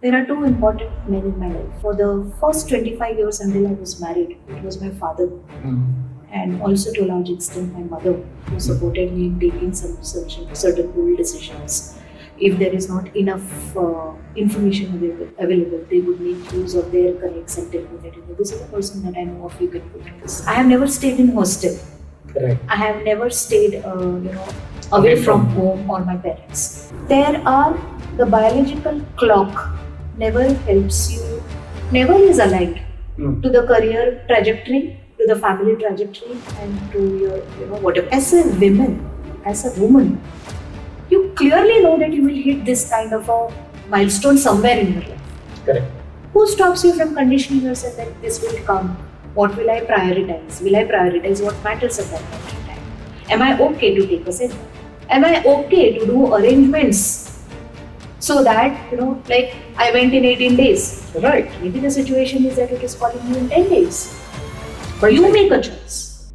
There are two important men in my life. For the first 25 years until I was married, it was my father and also to a large extent my mother who supported me in taking some certain bold decisions. If there is not enough information available, they would make use of their connects and tell me that this is the person that I know of, you can go to this. I have never stayed in hostel. Correct. I have never stayed, away from home or my parents. There are the biological clock never helps you, never is aligned to the career trajectory, to the family trajectory, and to your, whatever. As a woman, you clearly know that you will hit this kind of a milestone somewhere in your life. Correct. Who stops you from conditioning yourself that this will come? What will I prioritize? Will I prioritize what matters at that point in time? Am I okay to take a setback? Am I okay to do arrangements so that, like I went in 18 days? Right. Maybe the situation is that it is calling you in 10 days. But you make a choice.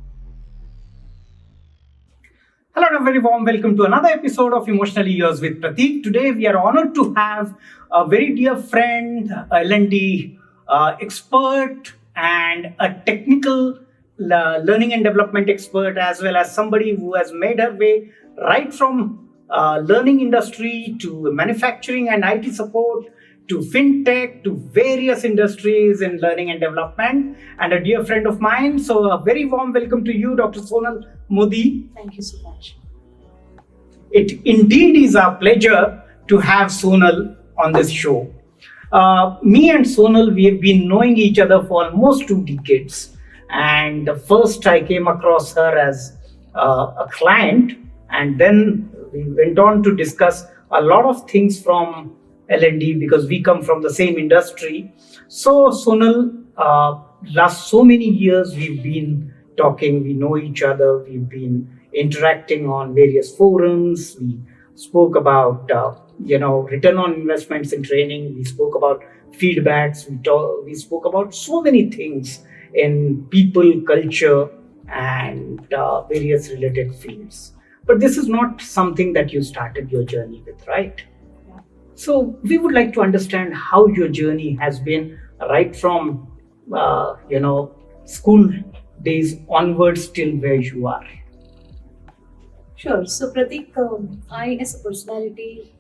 Hello and a very warm welcome to another episode of Emotionally Yours with Pratik. Today we are honored to have a very dear friend, a L&D expert and a technical learning and development expert, as well as somebody who has made her way right from learning industry to manufacturing and IT support to fintech to various industries in learning and development, and a dear friend of mine. So a very warm welcome to you, Dr. Sonal Modi. Thank you so much. It indeed is our pleasure to have Sonal on this show. Me and Sonal, we have been knowing each other for almost 2 decades. And first I came across her as a client, and then we went on to discuss a lot of things from L&D because we come from the same industry. So Sonal, last so many years we've been talking, we know each other, we've been interacting on various forums, we spoke about return on investments in training, we spoke about feedbacks, we spoke about so many things in people, culture, and various related fields. But this is not something that you started your journey with, right? Yeah. So we would like to understand how your journey has been right from school days onwards till where you are. Sure. So Pratik, I as a personality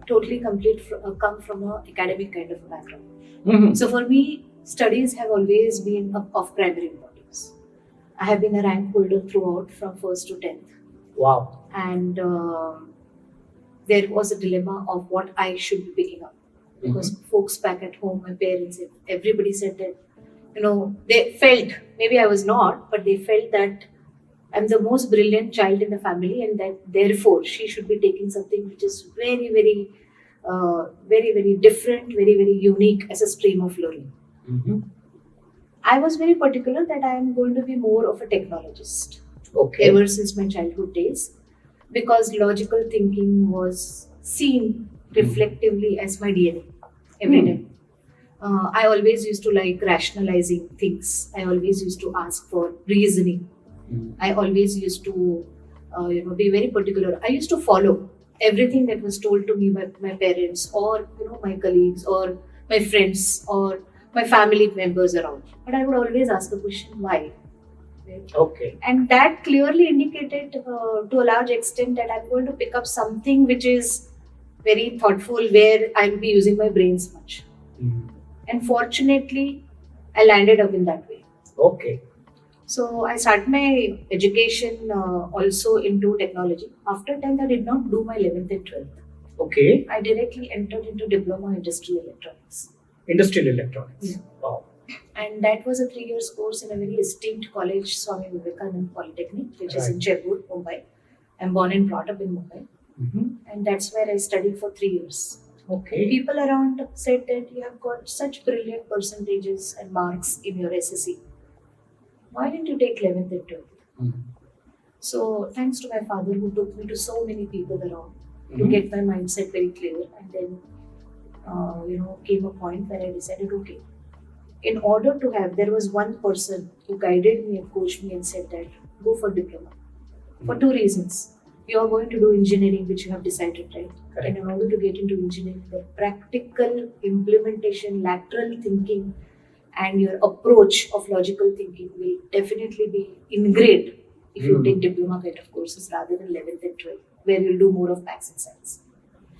totally come from an academic kind of a background. Mm-hmm. So for me, studies have always been of primary importance. I have been a rank holder throughout from 1st to 10th. Wow. And there was a dilemma of what I should be picking up. Because folks back at home, my parents, everybody said that, they felt, maybe I was not, but they felt that I'm the most brilliant child in the family and that therefore she should be taking something which is very, very, very different, very, very unique as a stream of learning. Mm-hmm. I was very particular that I am going to be more of a technologist. Okay. Ever since my childhood days, because logical thinking was seen reflectively as my DNA every time. I always used to like rationalizing things. I always used to ask for reasoning. I always used to, be very particular. I used to follow everything that was told to me by my parents or, my colleagues or my friends or my family members around. But I would always ask the question, why? Right? Okay. And that clearly indicated to a large extent that I'm going to pick up something which is very thoughtful, where I'll be using my brains much. Mm-hmm. And fortunately, I landed up in that way. Okay. So I started my education also into technology. After 10th, I did not do my 11th and 12th. Okay. I directly entered into Diploma Industrial Electronics. Industrial electronics. Yeah. Wow. And that was a 3 years course in a very esteemed college, Swami Vivekanand Polytechnic, which is in Right. Jaipur, Mumbai. I'm born and brought up in Mumbai. Mm-hmm. And that's where I studied for 3 years. Okay. People around said that you have got such brilliant percentages and marks in your SSC. Why didn't you take 11th and 12th? Mm-hmm. So thanks to my father who took me to so many people around to Mm-hmm. get my mindset very clear, and then came a point where I decided, okay, in order to have, there was one person who guided me and coached me and said that go for diploma for 2 reasons. you are going to do engineering, which you have decided, right? Correct. And in order to get into engineering, the practical implementation, lateral thinking, and your approach of logical thinking will definitely be ingrained if you take diploma kind of courses rather than 11th and 12th, where you'll do more of maths and science.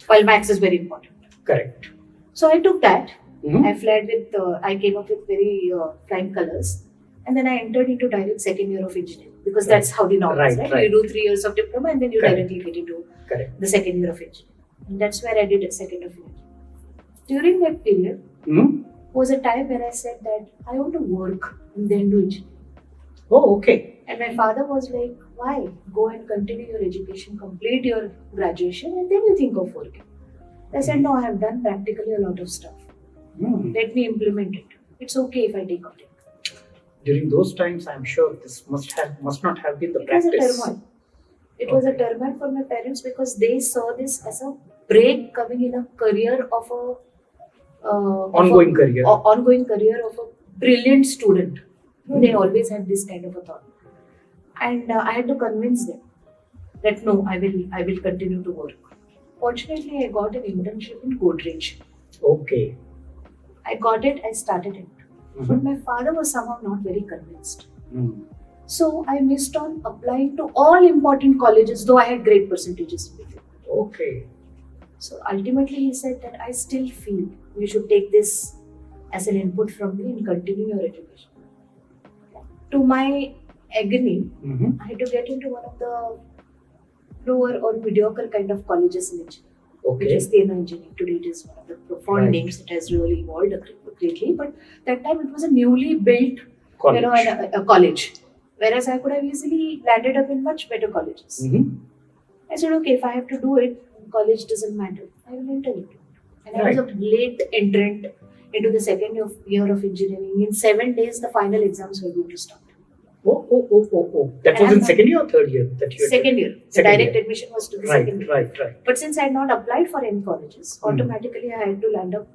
While maths is very important. Correct. So I took that. Mhm. I fled with, I came up with very flying colors. And then I entered into direct second year of engineering because that's how the norm is, Right, right? right. You do 3 years of diploma and then you Correct. directly get into Correct. the second year of engineering. And that's where I did a second of engineering. During that period Mhm. was a time where I said that I want to work and then do engineering. Oh, okay. And my father was like, why? Go and continue your education, complete your graduation, and then you think of working. I said, no, I have done practically a lot of stuff. Hmm. Let me implement it. It's okay if I take out it. During those times, I'm sure this must not have been the It was a practice. turmoil. It was a Okay. turmoil for my parents because they saw this as a break coming in a career of a Ongoing career. ongoing career of a brilliant student. They always had this kind of a thought, and I had to convince them that no, I will continue to work. Fortunately, I got an internship in Godrej. Okay. I got it. I started it, Mhm. but my father was somehow not very convinced. Hmm. So I missed on applying to all important colleges, though I had great percentages in it. Okay. So ultimately, he said that I still feel you should take this as an input from me and continue your education. To my agony, Mhm. I had to get into one of the lower or mediocre kind of colleges in engineering, which Okay. is Tena Engineering. Today it is one of the profound Right. names. It has really evolved greatly, but that time it was a newly built, College. a college. Whereas I could have easily landed up in much better colleges. Mhm. I said, okay, if I have to do it, college doesn't matter. I will enter it. And I was a late entrant into the second year of engineering. In 7 days, the final exams were going to start. Oh. That was And in second year or third year that you had Second year. The Second direct year. admission was to the Right, second year. right. But since I had not applied for any colleges, automatically I had to land up.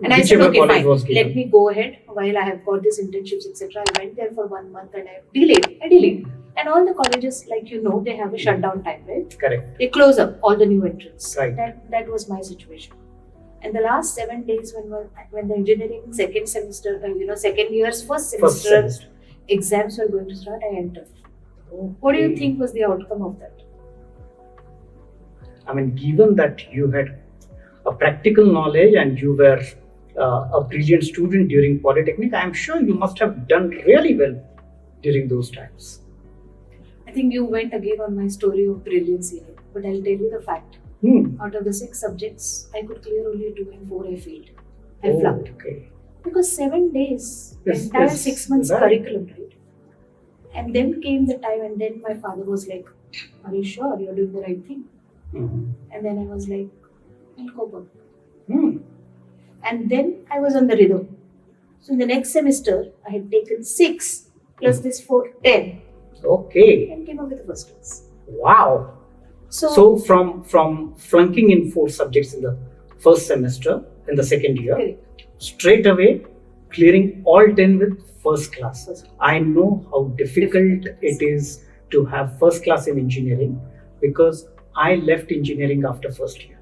And I said, Whichever okay, college fine, was given. let me go ahead while I have got these internships, etc. I went there for 1 month and I delayed. And all the colleges, like they have a shutdown time, right? Correct. They close up all the new entrants. Right. That was my situation. And the last 7 days when the engineering second semester, second year's first First semester semester. exams were going to start, I entered. Okay. What do you think was the outcome of that? I mean, given that you had a practical knowledge and you were a brilliant student during Polytechnic, I'm sure you must have done really well during those times. I think you went again on my story of brilliancy, but I'll tell you the fact. Out of the 6 subjects, I could clear only 2 and 4 I failed. I flunked. Okay. Because 7 days, the Yes, entire yes, 6 months right. curriculum, right? And then came the time, and then my father was like, are you sure you're doing the right thing? Mhm. And then I was like, I'll go back. Hmm. And then I was on the rhythm. So in the next semester, I had taken 6 plus this 4, 10, Okay. and came up with the first class. Wow. So from flunking in 4 subjects in the first semester in the second year, Correct. straight away clearing all 10 with first class. First class. I know how difficult it is to have first class in engineering because I left engineering after first year.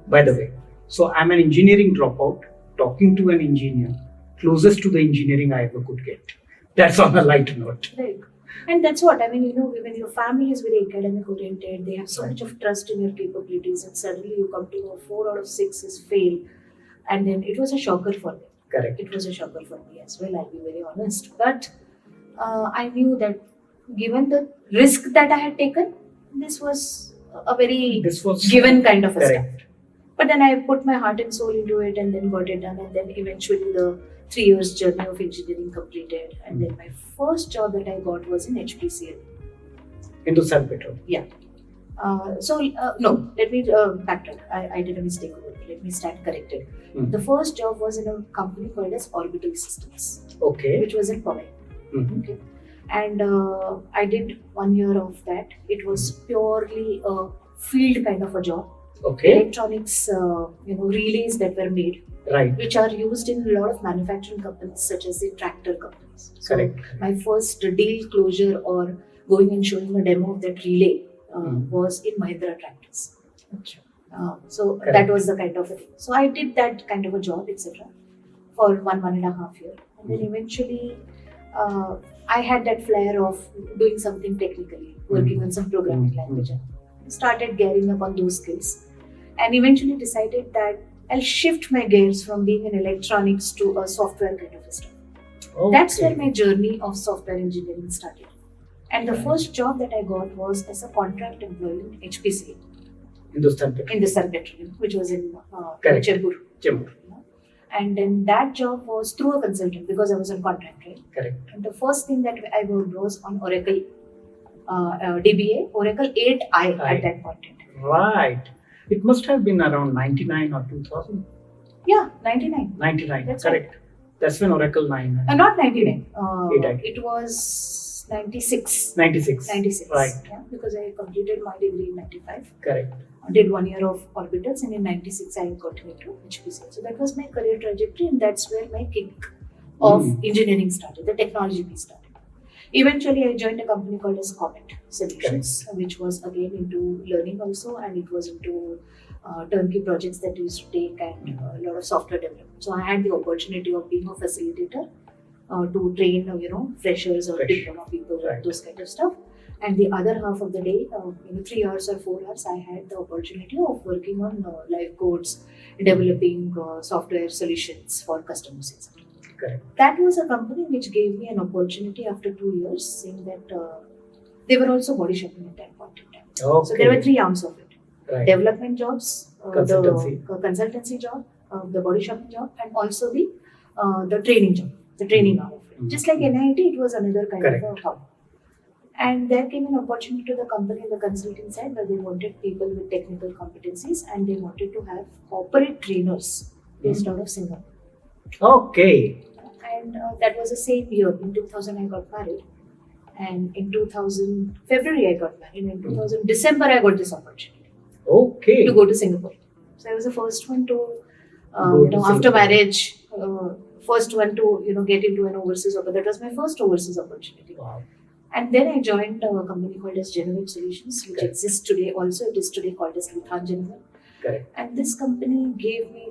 By the way, so I'm an engineering dropout talking to an engineer, closest to the engineering I ever could get. That's on a light note. Right. And that's what I mean, when your family is very academic oriented, they have so much of trust in your capabilities, and suddenly you come to know 4 out of 6 is fail. And then it was a shocker for me. Correct. It was a shocker for me as well, I'll be very honest. But I knew that given the risk that I had taken, this was a very This was given kind of a correct. step. But then I put my heart and soul into it and then got it done. And then eventually the 3 years journey of engineering completed. And then my first job that I got was in HPCL. Into San Pedro. Yeah. No, let me backtrack. I did a mistake over there. Let me stand corrected. The first job was in a company called as Orbital Systems, Okay. which was in Powai. Mhm. Okay. And I did 1 year of that. It was purely a field kind of a job. Okay. Electronics, relays that were made, Right. which are used in a lot of manufacturing companies, such as the tractor companies. So Correct. my first deal closure or going and showing a demo of that relay was in Mahindra Tractors. Acha. So Correct. that was the kind of a thing. So I did that kind of a job, etc., for 1.5 years, and then eventually I had that flair of doing something technically, working on some programming language. I started gearing up on those skills, and eventually decided that I'll shift my gears from being an electronics to a software kind of a stuff. That's where my journey of software engineering started. And the Right. first job that I got was as a contract employee in HPC, Hindustan Petroleum. in the Sun Petroleum, which was in Correct. Chembur. Chembur. And then that job was through a consultant because I was on contract, right? Correct. And the first thing that I worked was on Oracle DBA, Oracle 8i Right. at that point in time. Right. It must have been around 99 or 2000. Yeah, 99. 99. That's Correct. That's when Oracle 9. Not 99. 8i. It was 96. 96. 96. Right. Yeah, because I completed my degree in 95. Correct. Did 1 year of orbitals, and in 96 I got into HPC. So that was my career trajectory, and that's where my kick of engineering started, the technology piece started. Eventually, I joined a company called as Comet Solutions, which was again into learning also, and it was into turnkey projects that we used to take and a lot of software development. So I had the opportunity of being a facilitator to train, freshers or Fresh. diploma people, Right. those kind of stuff. And the other half of the day, 3 hours or 4 hours, I had the opportunity of working on live codes, developing software solutions for customers, etc. Correct. That was a company which gave me an opportunity after 2 years, saying that they were also body shopping at that point in time. Okay. So there were 3 arms of it: Right. development jobs, Consultancy. the consultancy job, the body shopping job, and also the training job, the training arm of it. Mhm. Just like NIT, it was another kind of Correct. a hub. And there came an opportunity to the company in the consulting side where they wanted people with technical competencies, and they wanted to have corporate trainers based out of Singapore. Okay. And that was the same year. In 2000, I got married. And in 2000, February, I got married. And in 2000, December, I got this opportunity Okay. to go to Singapore. So I was the first one to, Go to after Singapore. marriage, first one to, get into an overseas opportunity. That was my first overseas opportunity. Wow. And then I joined a company called as Genovate Solutions, which Correct. exists today also. It is today called as Luthan Genovate. Correct. And this company gave me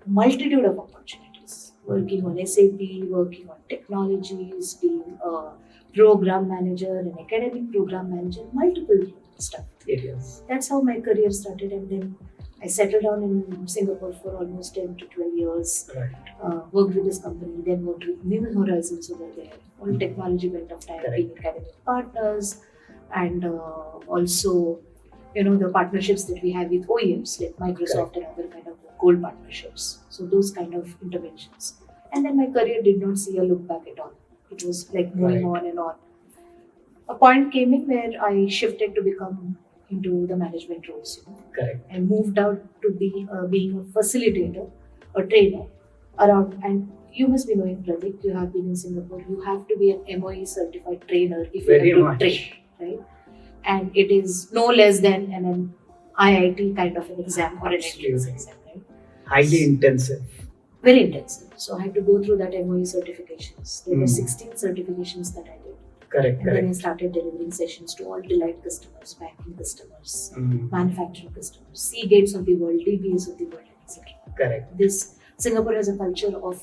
multitude of opportunities, working on SAP, working on technologies, being a program manager, an academic program manager, multiple stuff. Areas. That's how my career started, and then I settled down in Singapore for almost 10 to 12 years. Right. Worked with this company, then worked with New Horizons over there. All technology bent of time, Correct. being academic partners, and also, the partnerships that we have with OEMs like Microsoft and other kind of gold partnerships. So those kind of interventions. And then my career did not see a look back at all. It was like moving Right. on and on. A point came in where I shifted to become into the management roles. Correct. I moved out to be being a facilitator, a trainer around. And you must be knowing, Pratik, you have been in Singapore. You have to be an MOE certified trainer if Very you have much. to train, right? And it is no less than an IIT kind of an exam or an Absolutely. entrance exam, right? Highly intensive. Very intensive. So I had to go through that MOE certifications. There were Mm. 16 certifications that I did. Correct. And then I Correct. started delivering sessions to all delight customers, banking customers, Mm. manufacturing customers, C gates of the world, DBAs of the world, etc. Correct. This Singapore has a culture of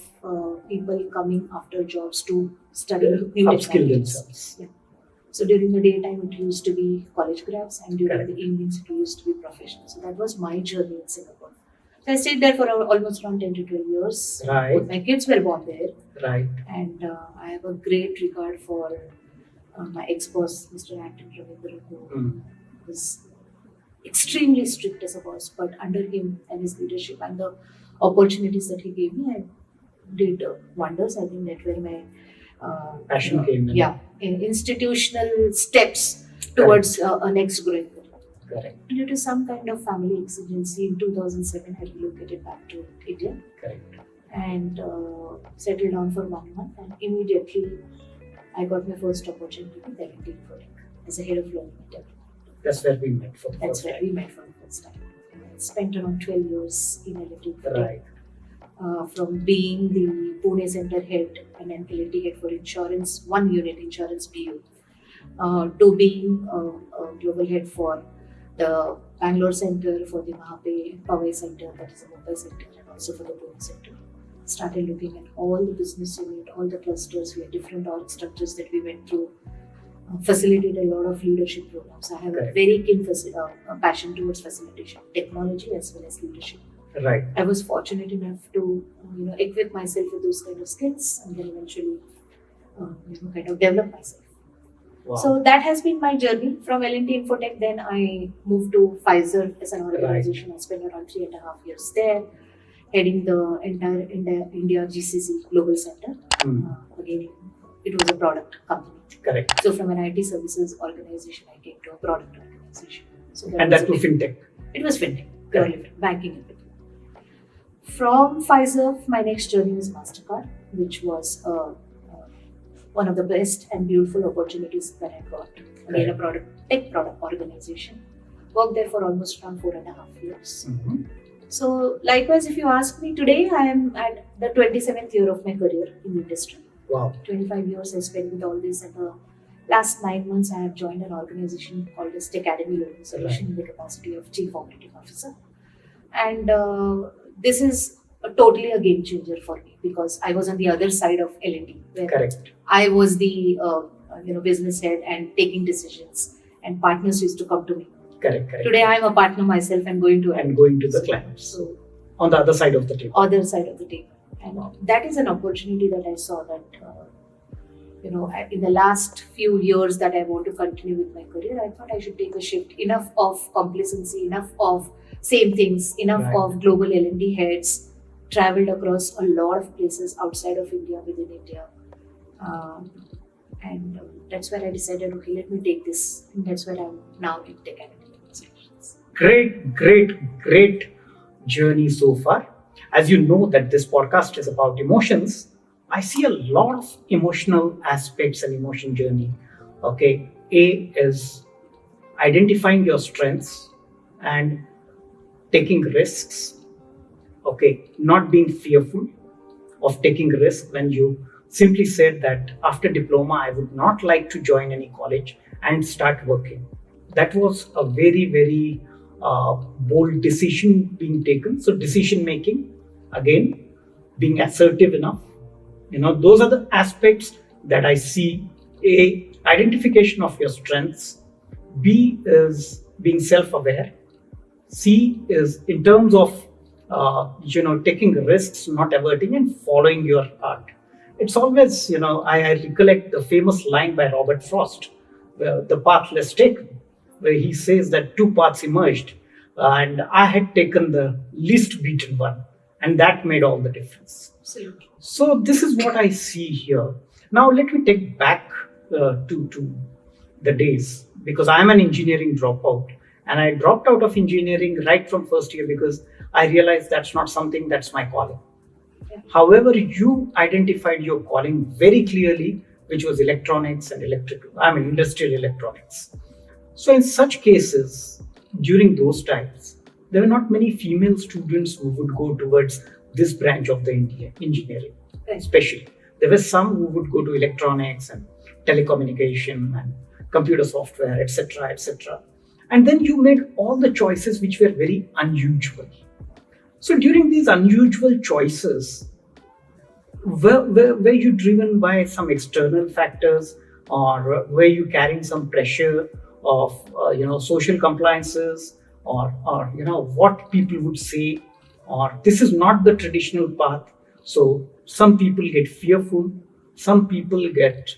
people coming after jobs to study new Upskill technologies. themselves. Yeah. So during the daytime, it used to be college grads, and during Correct. the evenings, it used to be professionals. So that was my journey in Singapore. So I stayed there for almost around 10 to 12 years. Right. Both my kids were born there, Right. and I have a great regard for my ex-boss, Mr. Acton Ravindra, who Mm. was extremely strict as a boss, but under him and his leadership and the opportunities that he gave me, I did wonders. I think that were my Passion came in. institutional steps towards a next growing career. Correct. Due to some kind of family exigency, in 2007, I relocated back to India Correct. and settled down for 1 month, and immediately I got my first opportunity with L&T as a head of learning and development. That's where we met for the That's first where time. we met for the first time. I spent around 12 years in L&T Right. from being the Pune center head and an L&T head for insurance, one unit, insurance BU, to being a global head for the Bangalore Center, for the Mahape Powai Center, that is the Mumbai Center, and also for the Pune Center. Started looking at all the business unit, all the clusters, we had different org structures that we went through, facilitated a lot of leadership programs. I have a Correct. very keen passion towards facilitation, technology as well as leadership. Right. I was fortunate enough to equip myself with those kind of skills and then eventually kind of develop myself. Wow. So that has been my journey from L&T Infotech. Then I moved to Pfizer as an organization. I spent around 3.5 years there, heading the entire India GCC Global Center. Again, it was a product company. Correct. So from an IT services organization, I came to a product organization. So And that to fintech. It was fintech, purely banking and everything. From Pfizer, my next journey was MasterCard, which was one of the best and beautiful opportunities that I got. Again, a tech product organization. Worked there for almost around 4.5 years. Mm-hmm. So likewise, if you ask me today, I am at the 27th year of my career in the industry. Wow. 25 years I spent with all this, and the last 9 months I have joined an organization called as Tech Academy Learning Solution in the capacity of Chief Operating Officer. And this is totally a game changer for me because I was on the other side of L&D, where Correct. I was the business head and taking decisions, and partners used to come to me. Correct. Today I am a partner myself and going to the clients. So on the other side of the table. Other side of the table. And that is an opportunity that I saw that, in the last few years that I want to continue with my career, I thought I should take a shift. Enough of complacency, enough of same things, enough of global L&D heads, traveled across a lot of places outside of India, within India. And that's where I decided, okay, let me take this. And that's where I'm now in Tech Academy. Great journey so far. As you know that this podcast is about emotions, I see a lot of emotional aspects and emotion journey. Okay, A is identifying your strengths and taking risks. Okay, not being fearful of taking risks when you simply said that after diploma, I would not like to join any college and start working. That was a very bold decision being taken. So decision making, again, being assertive enough. Those are the aspects that I see. A, identification of your strengths. B is being self-aware. C is in terms of taking risks, not averting, and following your heart. It's always, I recollect the famous line by Robert Frost, The Path Less Taken, where he says that two paths emerged, and I had taken the least beaten one, and that made all the difference. Absolutely. So this is what I see here. Now let me take back to the days, because I am an engineering dropout, and I dropped out of engineering right from first year because I realized that's not something that's my calling. Yeah. However, you identified your calling very clearly, which was electronics and industrial electronics. So in such cases, during those times, there were not many female students who would go towards this branch of the engineering, especially. There were some who would go to electronics and telecommunication and computer software, etc., etc. And then you made all the choices which were very unusual. So during these unusual choices, were you driven by some external factors, or were you carrying some pressure of social compliances, or what people would say, or this is not the traditional path? So some people get fearful, some people get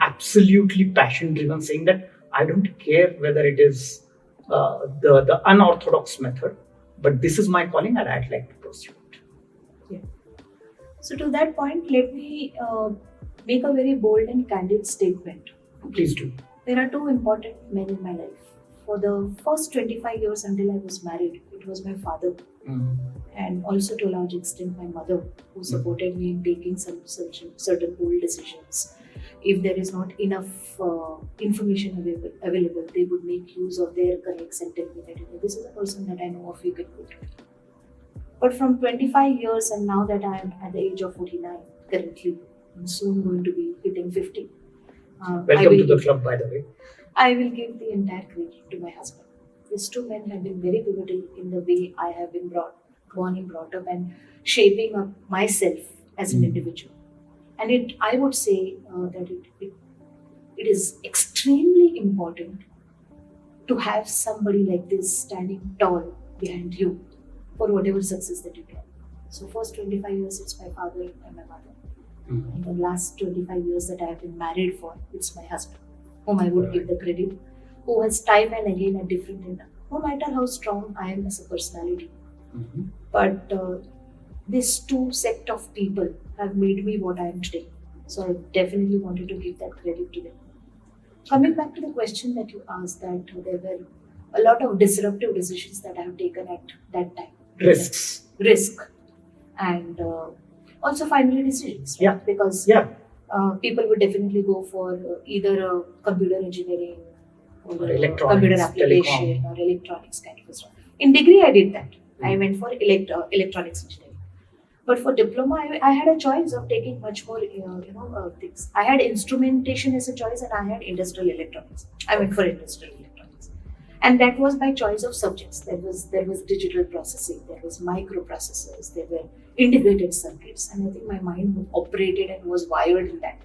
absolutely passion driven, saying that I don't care whether it is the unorthodox method, but this is my calling and I'd like to pursue it. Yeah. So to that point, let me make a very bold and candid statement. Please do. There are two important men in my life. For the first 25 years until I was married, it was my father, and also to a large extent my mother, who supported me in taking some certain bold decisions. If there is not enough information available, they would make use of their connects and tell me that this is a person that I know of, you can go to. But from 25 years and now that I am at the age of 49 currently, I'm soon going to be hitting 50. I Welcome to will the club, by the way. I will give the entire credit to my husband. These two men have been very pivotal in the way I have been born and brought up, and shaping up myself as an individual. And I would say that it is extremely important to have somebody like this standing tall behind you for whatever success that you get. So first 25 years it's my father and my mother. And the last 25 years that I have been married for, it's my husband, whom I would give the credit, who has time and again a different end. No matter how strong I am as a personality, but these two sect of people have made me what I am today. So I definitely wanted to give that credit to them. Coming back to the question that you asked, that there were a lot of disruptive decisions that I have taken at that time. Risks. Risk. And also finally decisions. Right? Yeah. Because people would definitely go for either a computer engineering or computer application or electronics kind of stuff. In degree, I did that. I went for electronics engineering. But for diploma, I had a choice of taking much more, things. I had instrumentation as a choice, and I had industrial electronics. I went for industrial electronics, and that was by choice of subjects. There was digital processing, there was microprocessors, there were integrated circuits, and I think my mind operated and was wired in that.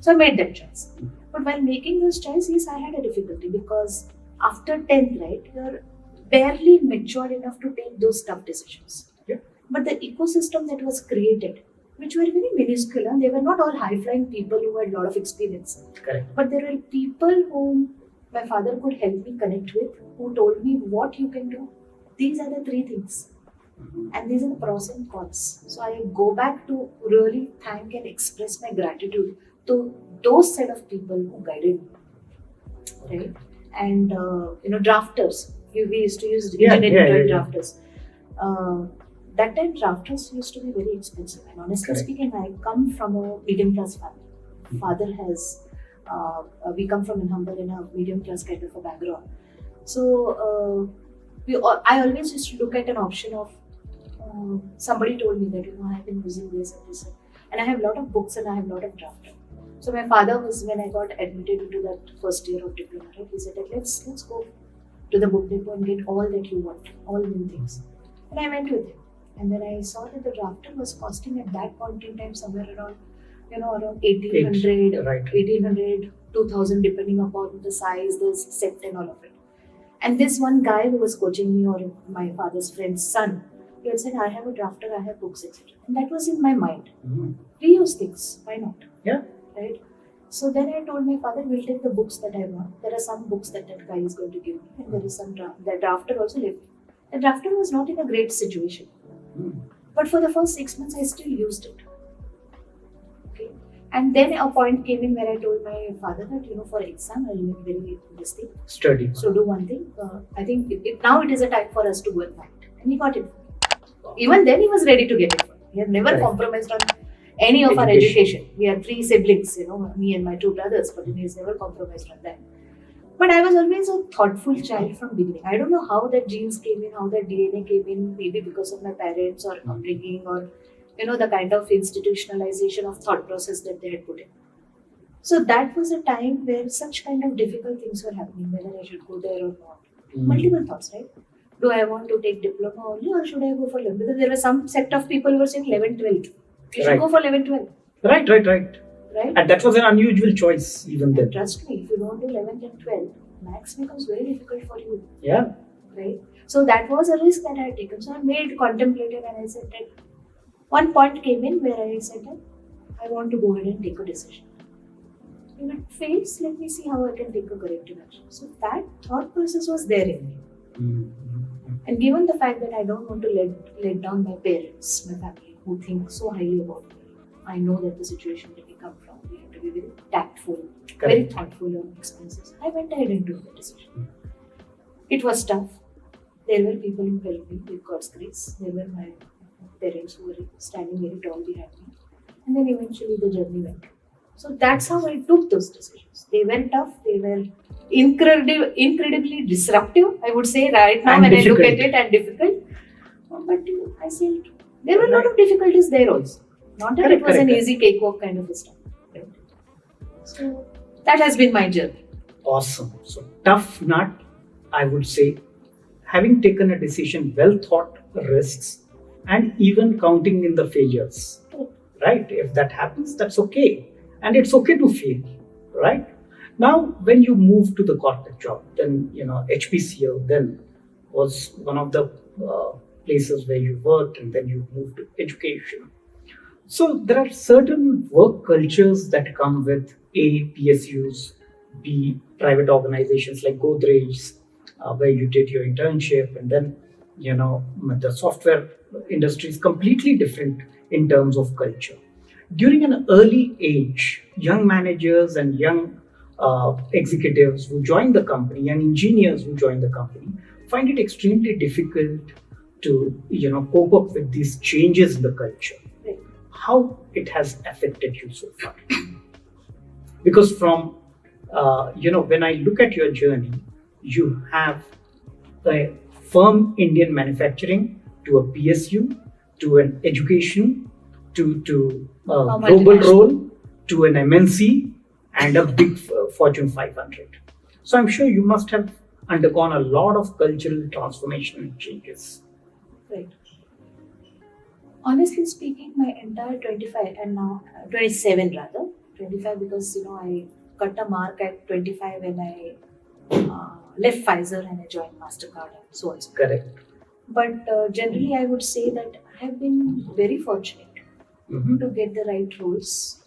So I made that choice. But while making those choices, I had a difficulty because after 10th, right, you're barely matured enough to take those tough decisions. But the ecosystem that was created, which were very minuscule, and they were not all high-flying people who had a lot of experience. Correct. But there were people whom my father could help me connect with, who told me what you can do. These are the three things. And these are the pros and cons. So I go back to really thank and express my gratitude to those set of people who guided me. Right? And, drafters. We used to use engineering drafters. That time drafters used to be very expensive, and honestly speaking, I come from a middle class family. Father has, we come from in a medium class kind of a background. So I always used to look at an option of somebody told me that I have been using this and this, and I have a lot of books and I have a lot of drafting. So my father was, when I got admitted into that first year of diploma, right, he said that let's go to the book depot and get all that you want, all new things. And I went with him. And then I saw that the drafter was costing at that point in time somewhere around 1800, 1800, 2000, depending upon the size, the set and all of it. And this one guy who was coaching me, or my father's friend's son, he had said, I have a drafter, I have books, etc. And that was in my mind. Reuse things, why not? Yeah. Right? So then I told my father, we'll take the books that I want. There are some books that guy is going to give me, and there is some the drafter also left. The drafter was not in a great situation. But for the first 6 months, I still used it. Okay. And then a point came in where I told my father that, for exam, I'll make very this thing. Study. So do one thing. I think now it is a time for us to go and fight. And he got it. Even then, he was ready to get it. He had never compromised on any of our education. We are 3 siblings, me and my 2 brothers, but he has never compromised on that. But I was always a thoughtful child from beginning. I don't know how that genes came in, how that DNA came in, maybe because of my parents or upbringing, or the kind of institutionalization of thought process that they had put in. So that was a time where such kind of difficult things were happening, whether I should go there or not. Multiple thoughts, right? Do I want to take diploma only, or should I go for 11? Because there were some set of people who were saying 11, 12. You should go for 11, 12. Right. Right? And that was an unusual choice even then. And trust me, if you don't do 11th and 12th, maths becomes very difficult for you. Yeah. Right? So that was a risk that I had taken. So I contemplated, and I said that one point came in where I said that I want to go ahead and take a decision. If it fails, let me see how I can take a corrective action. So that thought process was there in me. And given the fact that I don't want to let down my parents, my family, who think so highly about me, I know that the situation that we come from, we have to be very tactful, very thoughtful on expenses. I went ahead and took the decision. It was tough. There were people who helped me with God's grace. There were my parents who were standing very tall behind me. And then eventually the journey went. So that's how I took those decisions. They were tough. They were incredibly disruptive, I would say, right now, and when difficult. I look at it, and difficult. But I say there were a lot of difficulties there also. Not that it was an easy cakewalk kind of a stuff. Right? So That has been my journey. Awesome. So tough nut, I would say, having taken a decision, well thought risks, and even counting in the failures. Right? If that happens, that's okay. And it's okay to fail, right? Now, when you move to the corporate job, then, HPCL then was one of the places where you worked, and then you moved to education. So there are certain work cultures that come with A, PSUs, B, private organizations like Godrej, where you did your internship, and then the software industry is completely different in terms of culture. During an early age, young managers and young executives who join the company, young engineers who join the company, find it extremely difficult to cope up with these changes in the culture. How it has affected you so far? Because from when I look at your journey, you have a firm Indian manufacturing to a PSU to an education to a global role to an MNC and a big Fortune 500. So I'm sure you must have undergone a lot of cultural transformation and changes. Right. Honestly speaking, my entire 25 and now 27 rather, 25 because I cut a mark at 25 when I left Pfizer and I joined Mastercard and so on. Correct. But generally, I would say that I have been very fortunate to get the right roles,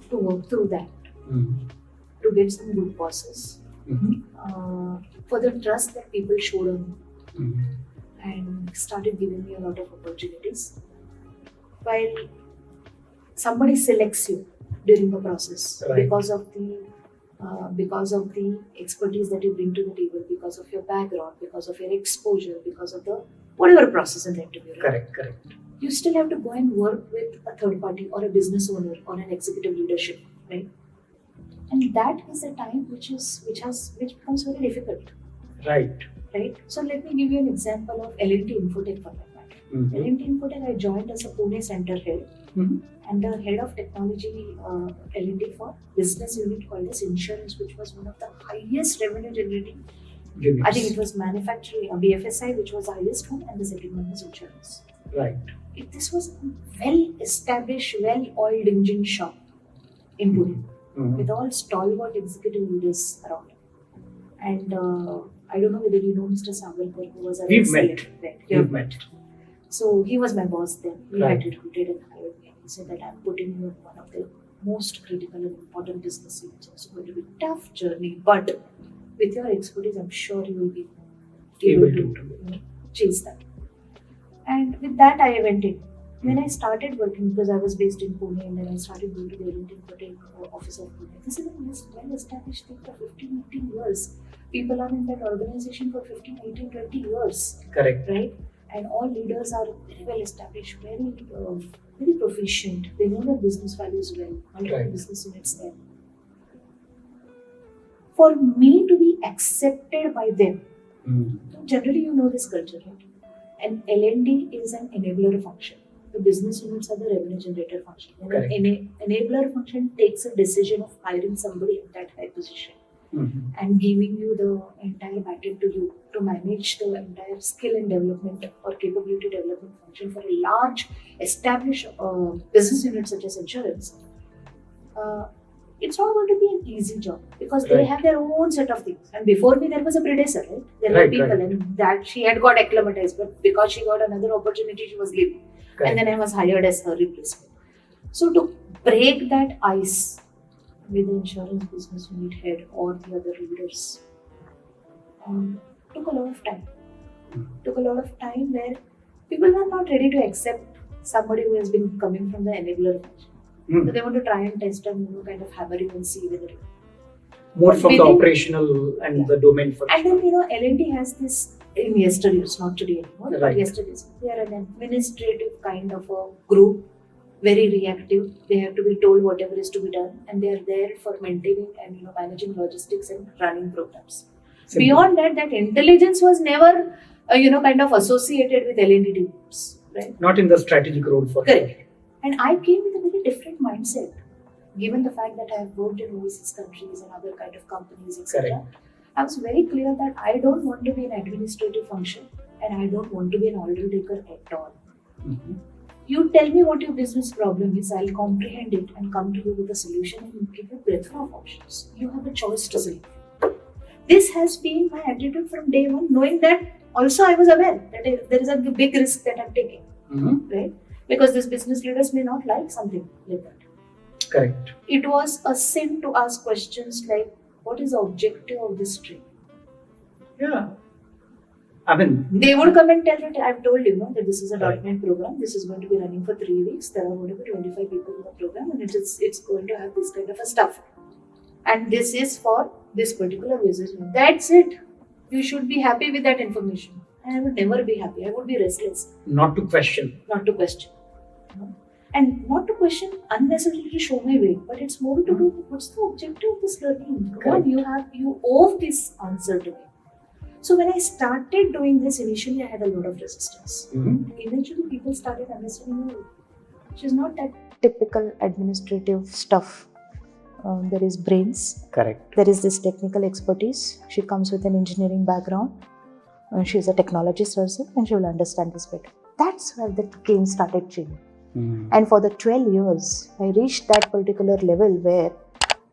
to work through that, to get some good bosses, for the trust that people showed on me and started giving me a lot of opportunities. While somebody selects you during the process Right. because of the expertise that you bring to the table, because of your background, because of your exposure, because of the whatever process in the interview. Right? Correct. You still have to go and work with a third party or a business owner or an executive leadership, right? And that is a time which becomes very difficult. Right. So let me give you an example of L&T Infotech for that matter. L&T Infotech, I joined as a Pune center head, and the head of technology L&T for business unit called as insurance, which was one of the highest revenue generating. Units. I think it was manufacturing, BFSI, which was the highest one, and the second one was insurance. Right. This was a well-established, well-oiled engine shop in Pune, with all stalwart executive leaders around. And I don't know whether you know Mr. Sagarkar, who was a We've met. We've met. So he was my boss then. He Right. had recruited and hired me. He said that I'm putting you in one of the most critical and important business units. It's going to be a tough journey, but with your expertise, I'm sure you will be able to chase that. And with that, I went in. When I started working, because I was based in Pune, and then I started going to the L&T office of Pune. This is a well-established thing for 15, 18 years. People are in that organization for 15, 18, 20 years. Correct. Right? And all leaders are very well established, very proficient. They know their business values well. Multiple business units there. For me to be accepted by them, generally you know this culture, right? And L&D is an enabler function. The business units are the revenue generator function. And an enabler function takes a decision of hiring somebody at that high position and giving you the entire baton to you to manage the entire skill and development or capability development function for a large established business unit such as insurance. It's not going to be an easy job because they have their own set of things. And before me, there was a predecessor, right? There were people, and that she had got acclimatized, but because she got another opportunity, she was leaving. And then I was hired as her replacement. So to break that ice with the insurance business unit head or the other leaders took a lot of time. Took a lot of time where people were not ready to accept somebody who has been coming from the enabler function. So they want to try and test and kind of hammer you and see whether more from the operational and the domain function. And then L&T has this in yesterday's, not today anymore. But yesterday's, they are an administrative kind of a group, very reactive. They have to be told whatever is to be done, and they are there for maintaining and managing logistics and running programs. Simple. Beyond that intelligence was never kind of associated with L&D teams, right? Not in the strategic role for correct. And I came with a very different mindset. given the fact that I have worked in overseas countries and other kind of companies, etc., Correct. I was very clear that I don't want to be an administrative function and I don't want to be an order taker at all. Mhm. You tell me what your business problem is, I'll comprehend it and come to you with a solution and give you a plethora of options. You have a choice to select. This has been my attitude from day one, knowing that also I was aware that there is a big risk that I'm taking, right? Because these business leaders may not like something like that. Correct. It was a sin to ask questions like, what is the objective of this training? Yeah. I mean, They would come and tell that I've told you, that this is a Right. .NET program. This is going to be running for 3 weeks. There are going to be 25 people in the program, and it's going to have this kind of a stuff. And this is for this particular business. That's it. You should be happy with that information. And I would never be happy. I would be restless, not to question. not to question. And not to question unnecessarily to show my weight, but it's more to do with what's the objective of this learning. Come on, you owe this answer to me. So when I started doing this, initially I had a lot of resistance. Eventually people started understanding, oh, she's not that typical administrative stuff. There is brains. Correct. There is this technical expertise. She comes with an engineering background. She's a technologist herself and she will understand this better. That's where the game started changing. And for the 12 years, I reached that particular level where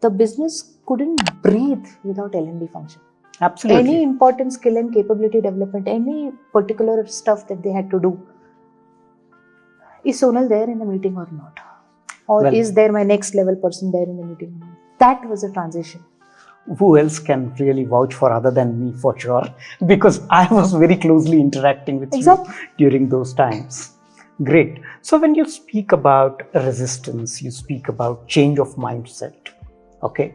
the business couldn't breathe without L&D function. Absolutely. Any important skill and capability development, any particular stuff that they had to do. Is Sonal there in the meeting or not? Or Well- is there my next level person there in the meeting or not? That was a transition. Who else can really vouch for other than me, for sure? Because I was very closely interacting with Exactly. you during those times. Great. So when you speak about resistance, you speak about change of mindset. Okay.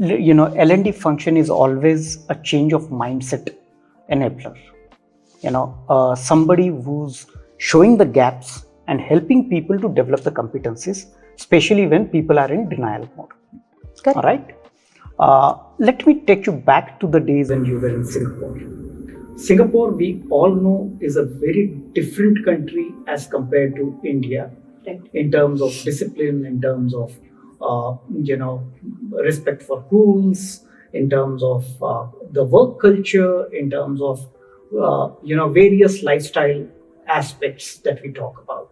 L&D function is always a change of mindset enabler. Somebody who's showing the gaps and helping people to develop the competencies, especially when people are in denial mode. Correct. All right. Let me take you back to the days when you were in Singapore. Singapore, we all know, is a very different country as compared to India. Right. In terms of discipline, in terms of respect for rules, in terms of the work culture, in terms of various lifestyle aspects that we talk about.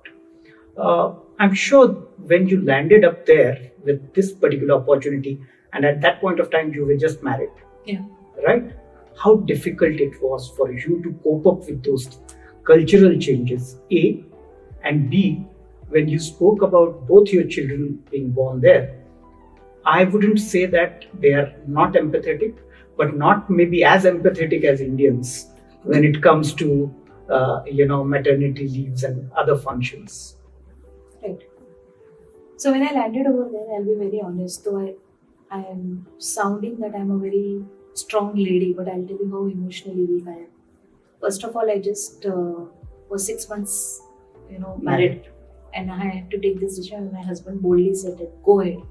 I'm sure when you landed up there with this particular opportunity, and at that point of time you were just married, Yeah. right? How difficult it was for you to cope up with those cultural changes, A, and B, when you spoke about both your children being born there, I wouldn't say that they are not empathetic, but not maybe as empathetic as Indians when it comes to maternity leaves and other functions. Right. So when I landed over there, I'll be very honest, though I am sounding that I'm a very strong lady, but I'll tell you how emotionally weak I am. First of all, I just was 6 months, married, and I had to take this decision. And my husband boldly said, "Go ahead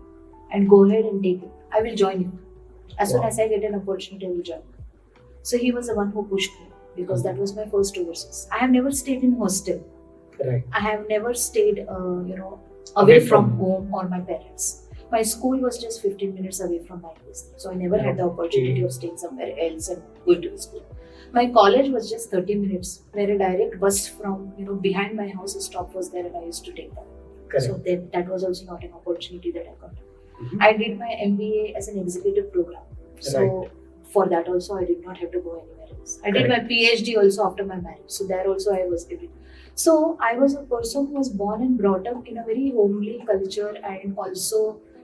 and take it. I will join you. As soon Wow. as I get an opportunity, I will join." So he was the one who pushed me because that was my first overseas. I have never stayed in hostel. Right. I have never stayed, away Away from from home or my parents. My school was just 15 minutes away from my place. So I never had the Okay. opportunity of staying somewhere else and going to the school. My college was just 30 minutes, where a direct bus from, behind my house, a stop was there and I used to take that. Correct. So that was also not an opportunity that I got. Mhm. I did my MBA as an executive program. So for that also, I did not have to go anywhere else. I did my PhD also after my marriage. So there also I was every. So I was a person who was born and brought up in a very homely culture and also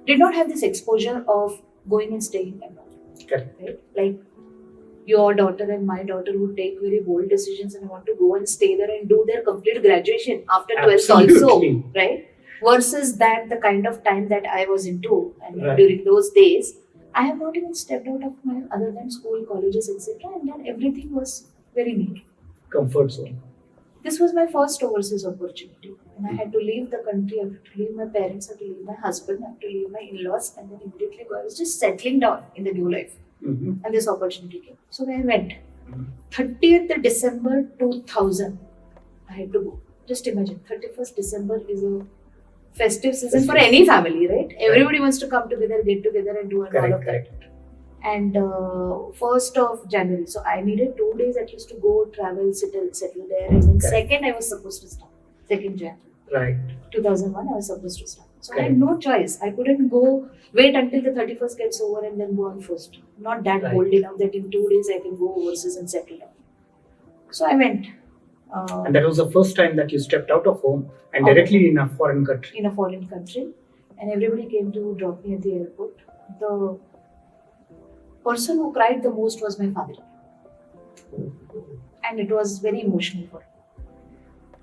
did not have this exposure of going and staying alone. Correct. Right? Like your daughter and my daughter would take very bold decisions and want to go and stay there and do their complete graduation after 12th also, Absolutely. right? Versus that the kind of time that I was into and Right. during those days, I have not even stepped out of my other than school, colleges, etc. And then everything was very near. Comfort zone. This was my first overseas opportunity. And I had to leave the country, I had to leave my parents, I had to leave my husband, I had to leave my in-laws, and then immediately go. I was just settling down in the new life. Mhm. And this opportunity came. So I went. Mhm. 30th December 2000, I had to go. Just imagine, 31st December is a festive season for any family, right? Everybody wants to come together, get together, and do all Correct, of that. correct. And 1st of January, so I needed 2 days at least to go travel, settle there, and then Correct. 2nd I was supposed to start. 2nd Jan Right. 2001 I was supposed to start. So I Correct. had no choice. I couldn't go wait until the 31st gets over and then go on 1st. Not that Right. bold enough that in 2 days I can go overseas and settle down. So I went. And that was the first time that you stepped out of home and Out directly in a foreign country. in a foreign country, and everybody came to drop me at the airport. The person who cried the most was my father, and it was very emotional for him.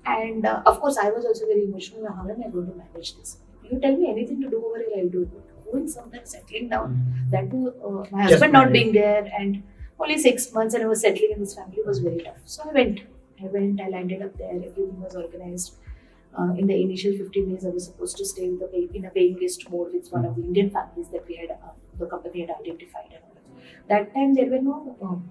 And of course, I was also very emotional. How am I going to manage this? You tell me anything to do over here, I'll do it. Going somewhere, settling down, that too, my Just husband not married. being there, and only 6 months, and I was settling in this family was very tough. So I went. I landed up there. Everything was organized. In the initial 15 days, I was supposed to stay with in a paying guest mode with one of the Indian families that we had, the company had identified. And all that. That time, there were no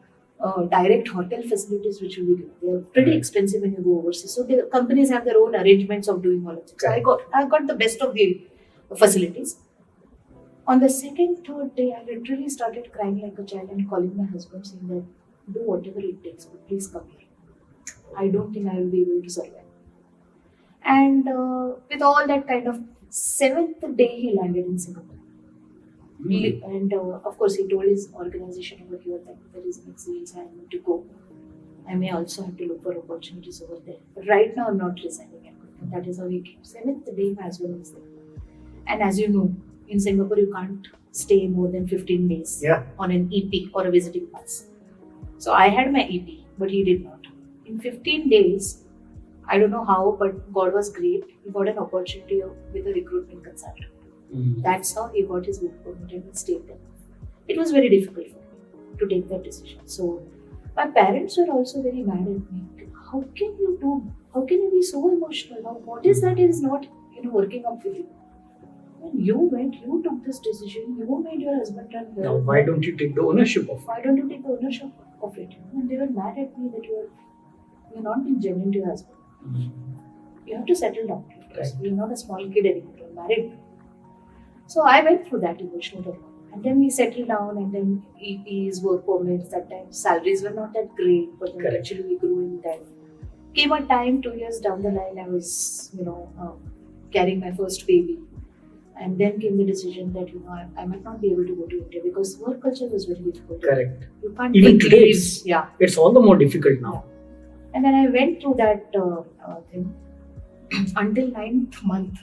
direct hotel facilities which will be given. They are pretty expensive when you go overseas. So the companies have their own arrangements of doing all of this. So I got the best of the facilities. On the second, third day, I literally started crying like a child and calling my husband saying that do whatever it takes, but please come here. I don't think I will be able to survive. And with all that kind of 7th day, he landed in Singapore. And of course, he told his organization over here that there is an excellence, I need to go. I may also have to look for opportunities over there. But right now, I'm not resigning. And that is how he came. 7th day, my husband was there. And as you know, in Singapore, you can't stay more than 15 days on an EP or a visiting pass. So I had my EP, but he did not. In 15 days, I don't know how, but God was great. He got an opportunity with a recruitment consultant. That's how he got his work permit and he stayed there. It was very difficult for me to take that decision. So my parents were also very mad at me. How can you be so emotional? Now, what is that is not working out with you? When you went, you took this decision, you made your husband run well. Now, why don't you take the ownership of it? Why don't you take the ownership of it? And they were mad at me that you're not being genuine to your husband. You have to settle down. Right. You're not a small kid anymore. You're married. So I went through that emotional turmoil. And then we settled down, and then EPs, work permits, that time salaries were not that great, but then eventually we grew in that. Came a time, 2 years down the line, I was, carrying my first baby. And then came the decision that, I might not be able to go to India because work culture was very difficult. Correct. You can't even take today, leaves. it's all the more difficult now. Yeah. And then I went through that thing until 9th month.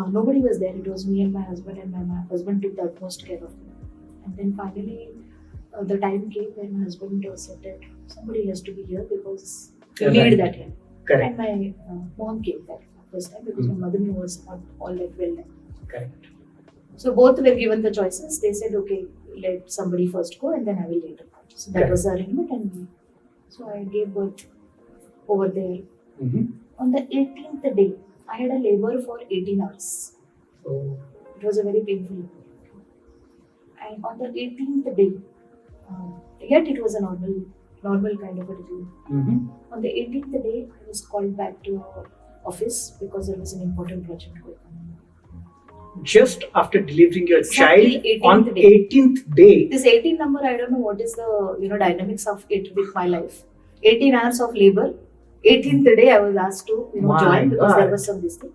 Nobody was there. It was me and my husband, and my husband took the utmost care of me. And then finally, the time came when my husband said that somebody has to be here because you need that here. Correct. And my mom came there first time because my mother-in-law was not all that well done. Correct. So both were given the choices. They said, okay, let somebody first go and then I will later come. So that was the arrangement, and so I gave birth over there. On the 18th day, I had a labor for 18 hours. Oh. It was a very painful labor. And on the 18th day, yet it was a normal kind of a delivery. On the 18th day, I was called back to office because there was an important project going on. Just after delivering your Exactly, child 18th on day. 18th day. This 18 number, I don't know what is the dynamics of it with my life. 18 hours of labor. 18th day, I was asked to join because there was some this thing.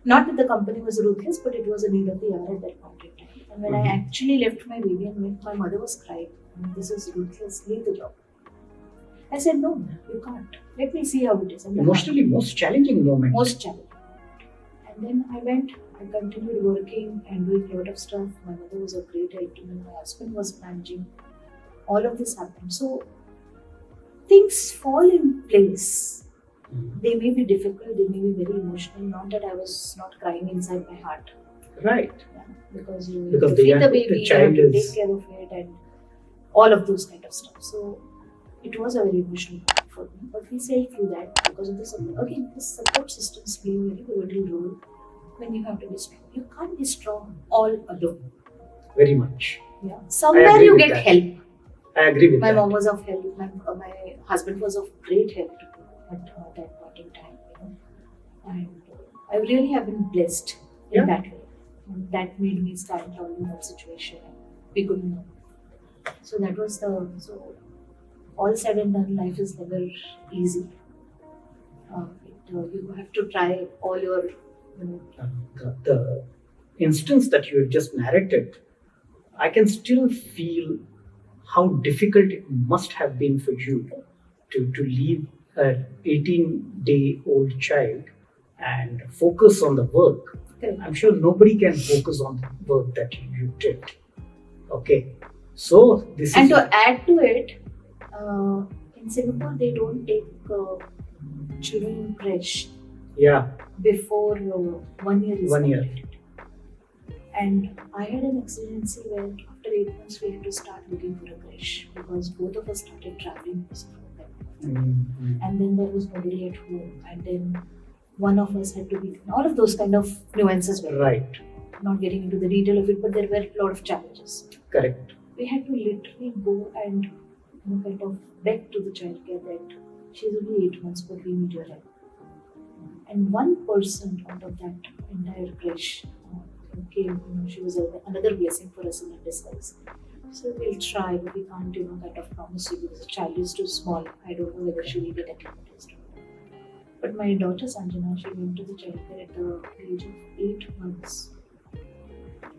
Not that the company was ruthless, but it was a need of the hour at that point in time. And when I actually left my baby and went, my mother was crying. This is ruthless. Leave the job. I said, no, you can't. Let me see how it is. And Emotionally, most challenging moment. Most challenging. And then I went. I continued working and doing a lot of stuff. My mother was a great help to me. My husband was managing. All of this happened. So things fall in place. They may be difficult, they may be very emotional. Not that I was not crying inside my heart. Right. Yeah, because you Because have to feed the baby, the you child have to is take care of it, and all of those kind of stuff. So it was a very emotional moment for me. But we sailed through that because of the support. Again, the support systems play a very pivotal role when you have to be strong. You can't be strong all alone. Very much. Yeah. Somewhere you get help. I agree with my that. mom was of help. My husband was of great help at that point in time. And I really have been blessed in Yeah. that way. And that made me stand tall in that situation and be good enough. So that was so all said and done, life is never easy. You have to try all your, The instance that you have just narrated, I can still feel how difficult it must have been for you to leave an 18-day-old child and focus on the work. correct. I'm sure nobody can focus on the work that you did. Okay, so this And is to add to it, in Singapore they don't take children in creche yeah, before 1 year is 1 year. completed. And I had an exigency where after 8 months we had to start looking for a creche because both of us started traveling because of them. Mhm. And then there was nobody at home, and then one of us had to be all of those kind of nuances were there. Right, Not getting into the detail of it, but there were a lot of challenges. correct. We had to literally go and kind of beg to the childcare that she's only 8 months, but we need your help. And one person out of that entire creche came, she was another blessing for us in a disguise. So we'll try, but we can't, kind of promise you because the child is too small. I don't know whether she will get acclimatized. But my daughter Sanjana, she went to the childcare at the age of 8 months.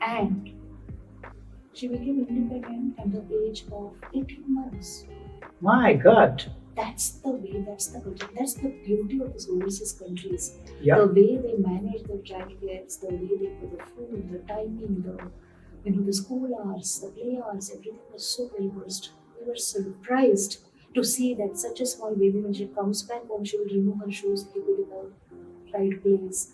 And she became independent at the age of 18 months. My God. That's the way, that's the culture, that's the beauty of these overseas countries. Yeah. The way they manage their childcares, the way they put the food, the timing, the school hours, the play hours, everything was so well versed. We were surprised to see that such a small baby, when she comes back home, she will remove her shoes, keep it in the right place,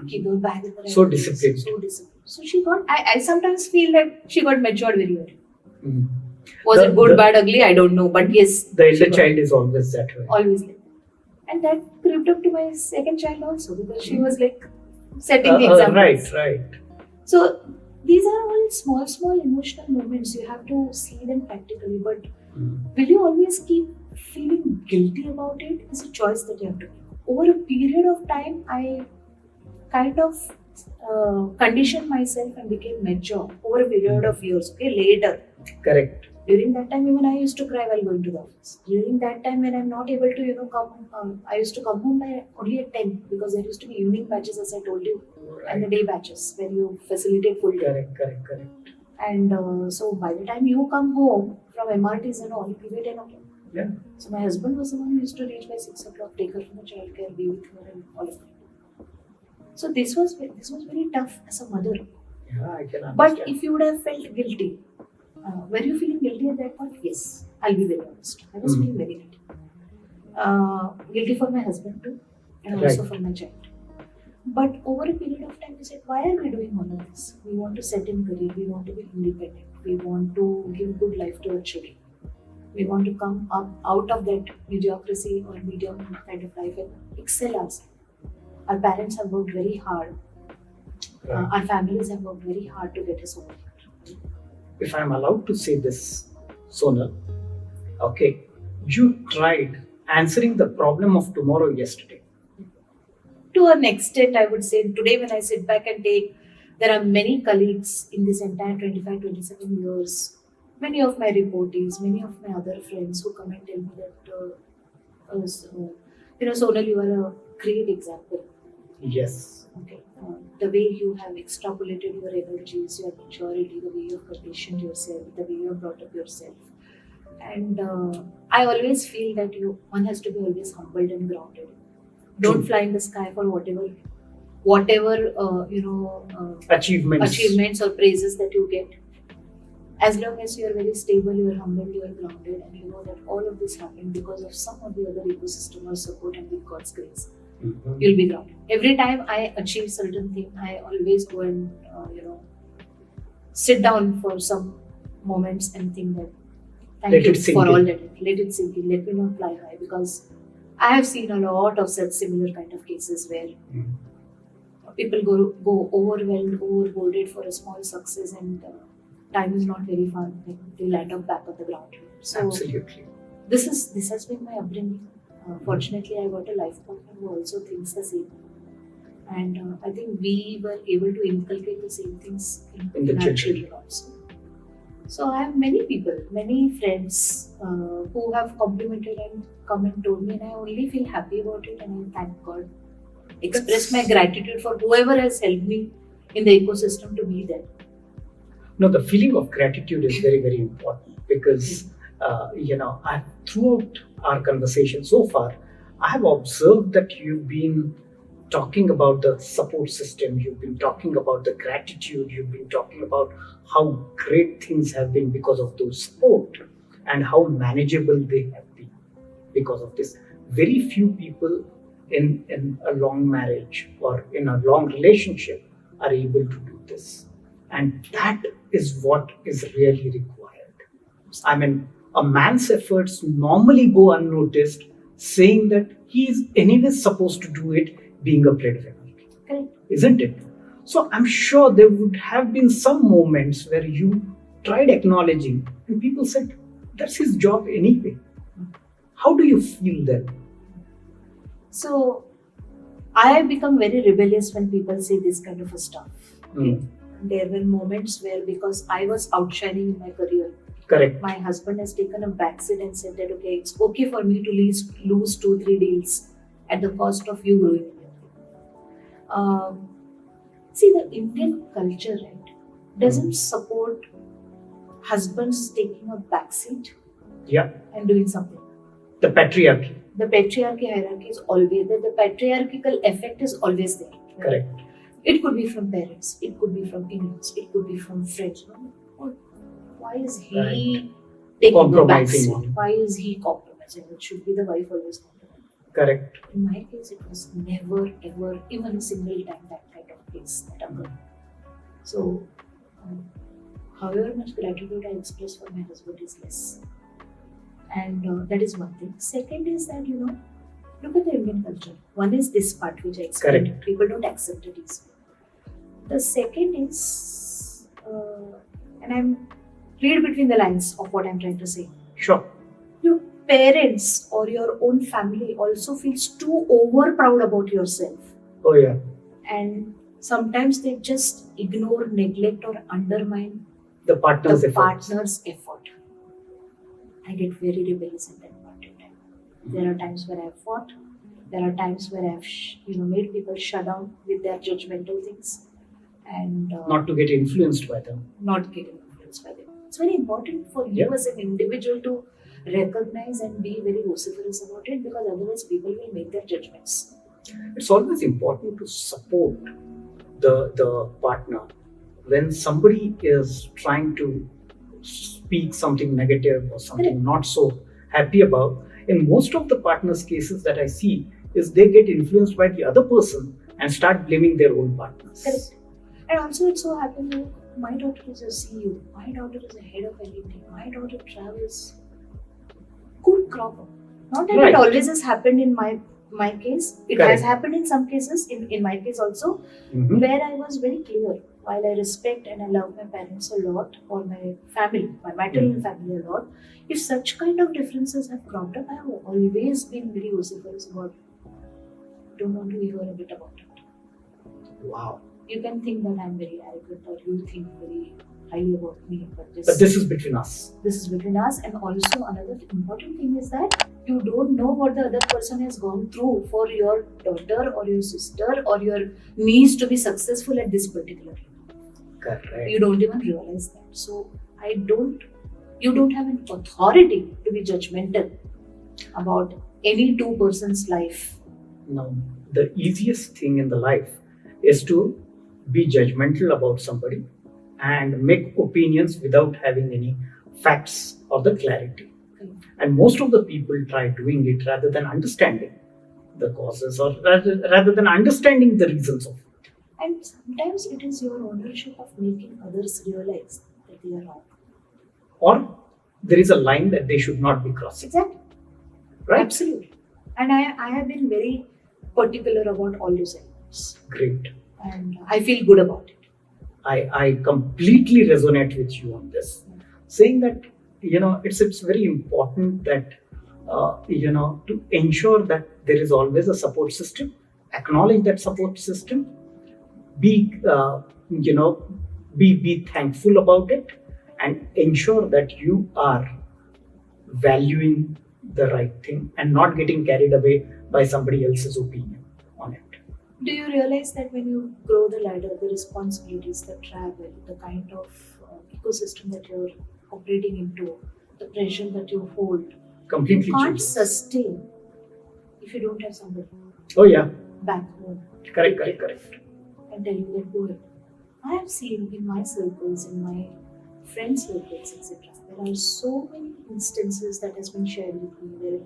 keep her bag in the right So place. disciplined. So disciplined. So she got, I sometimes feel that she got matured very early. Mm. Was it good, bad, ugly? I don't know. But yes, The elder she got child is always that way. always like that. And that crept up to my second child also because she was like setting the examples. Right. So these are all small emotional moments. You have to see them practically. But will you always keep feeling guilty about it? It's a choice that you have to make. Over a period of time, I kind of conditioned myself and became mature over a period of years. Okay, later. Correct. During that time, even I used to cry while going to the office. During that time, when I'm not able to, come, I used to come home by only at 10 because there used to be evening batches, as I told you, and the day batches where you facilitate full day. Correct. And so by the time you come home from MRTs and all, it will be 10 o'clock. Yeah. So my husband was the one who used to reach by 6 o'clock, take her from the childcare, be with her, and all of that. So this was very tough as a mother. Yeah, I can understand. But if you would have felt guilty, were you feeling guilty at that point? Yes, I'll be very honest. I was feeling very guilty. Guilty for my husband too, and also for my child. But over a period of time, we said, why are we doing all of this? We want to set in career. We want to be independent. We want to give good life to our children. We want to come up out of that mediocrity or medium kind of life and excel ourselves. Our parents have worked very hard. Our families have worked very hard to get us over here. If I'm allowed to say this, Sonal, okay, you tried answering the problem of tomorrow yesterday. To an extent, I would say today when I sit back and there are many colleagues in this entire 25, 27 years, many of my reportees, many of my other friends who come and tell me that, Sonal, you are a great example. Yes. Okay. The way you have extrapolated your energies, your maturity, the way you have conditioned yourself, the way you have brought up yourself. And I always feel that one has to be always humbled and grounded. Don't fly in the sky for whatever achievements or praises that you get. As long as you are very stable, you are humble, you are grounded, and you know that all of this happened because of some of the other ecosystem or support and with God's grace. You'll be grounded. Every time I achieve certain thing, I always go and sit down for some moments and think that thank you for all that. Let it sink in. Let me not fly high, because I have seen a lot of such similar kind of cases where people go overwhelmed, overboarded for a small success, and time is not very far. They land up back on the ground. So absolutely, this has been my upbringing. Fortunately, I got a life partner who also thinks the same, And I think we were able to inculcate the same things In the in our children. children also. So I have many people, many friends who have complimented and come and told me, and I only feel happy about it, and I thank God, express my That's- gratitude for whoever has helped me in the ecosystem to be there. No, the feeling of gratitude is very, very important because, throughout our conversation so far, I have observed that you've been talking about the support system, you've been talking about the gratitude, you've been talking about how great things have been because of those support and how manageable they have been because of this. Very few people in a long marriage or in a long relationship are able to do this. And that is what is really required. I mean, a man's efforts normally go unnoticed, saying that he is anyways supposed to do it being a breadwinner, Correct. isn't it? So I'm sure there would have been some moments where you tried acknowledging and people said, that's his job anyway. How do you feel then? So I have become very rebellious when people say this kind of a stuff. Mm, There were moments where, because I was outshining in my career, correct. my husband has taken a backseat and said that okay, it's okay for me to lose 2-3 deals at the cost of you growing. See, the Indian culture, right, doesn't support husbands taking a backseat Yeah, and doing something. the patriarchy. The patriarchy hierarchy is always there. The patriarchal effect is always there. Correct. It could be from parents, it could be from in-laws, it could be from friends. Why is he Right. taking Compromising a on. backseat? Why is he compromising? It should be the wife always compromising. Correct. In my case, it was never ever even a single time that kind of case that occurred. So, um, however much gratitude I express for my husband is less, and that is one thing. Second is that look at the Indian culture. One is this part which I explained. Correct. People don't accept it easily. The second is, and I'm read between the lines of what I'm trying to say. Sure. Your parents or your own family also feels too over proud about yourself, Oh, yeah. and sometimes they just ignore, neglect, or undermine The partner's the efforts. partner's effort. I get very rebellious at that point in time. There are times where I've fought. There are times where I've made people shut down with their judgmental things, and Not to get influenced by them. not getting influenced by them. It's very important for you Yeah. as an individual to recognize and be very vociferous about it, because otherwise people will make their judgments. It's always important to support the partner when somebody is trying to speak something negative or something Correct. not so happy about. In most of the partners' cases that I see, is they get influenced by the other person and start blaming their own partners. Correct. And also, it so happens that my daughter is a CEO, my daughter is a head of L&D, my daughter travels. Good crop. Not that Right. it always has happened in my case. It Correct. has happened in some cases, in my case also, Mhm. where I was very clear. While I respect and I love my parents a lot, or my family, my maternal family a lot, if such kind of differences have cropped up, I have always been very vociferous about it. Don't want to hear a bit about it. Wow. You can think that I'm very arrogant, or you think very highly about me, but But this is between us. this is between us. And also, another important thing is that you don't know what the other person has gone through for your daughter or your sister or your niece to be successful at this particular level. Correct. You don't even realize that. So you don't have an authority to be judgmental about any two person's life. Now, the easiest thing in the life is to be judgmental about somebody and make opinions without having any facts or the clarity. And most of the people try doing it rather than understanding the causes or rather than understanding the reasons of it. And sometimes it is your ownership of making others realize that they are wrong. Or there is a line that they should not be crossing. Exactly. Right? Absolutely. And I have been very particular about all those elements. Great. And I feel good about it. I completely resonate with you on this, saying that it's very important that to ensure that there is always a support system acknowledge that support system, be you know be thankful about it, and ensure that you are valuing the right thing and not getting carried away by somebody else's opinion on it. Do you realize that when you grow the ladder, the responsibilities, the travel, the kind of ecosystem that you're operating into, the pressure that you hold, you Completely can't changes. sustain if you don't have somebody Oh yeah, back home correct. and tell you that do it. I have seen in my circles, in my friends' circles, etc. There are so many instances that has been shared with me where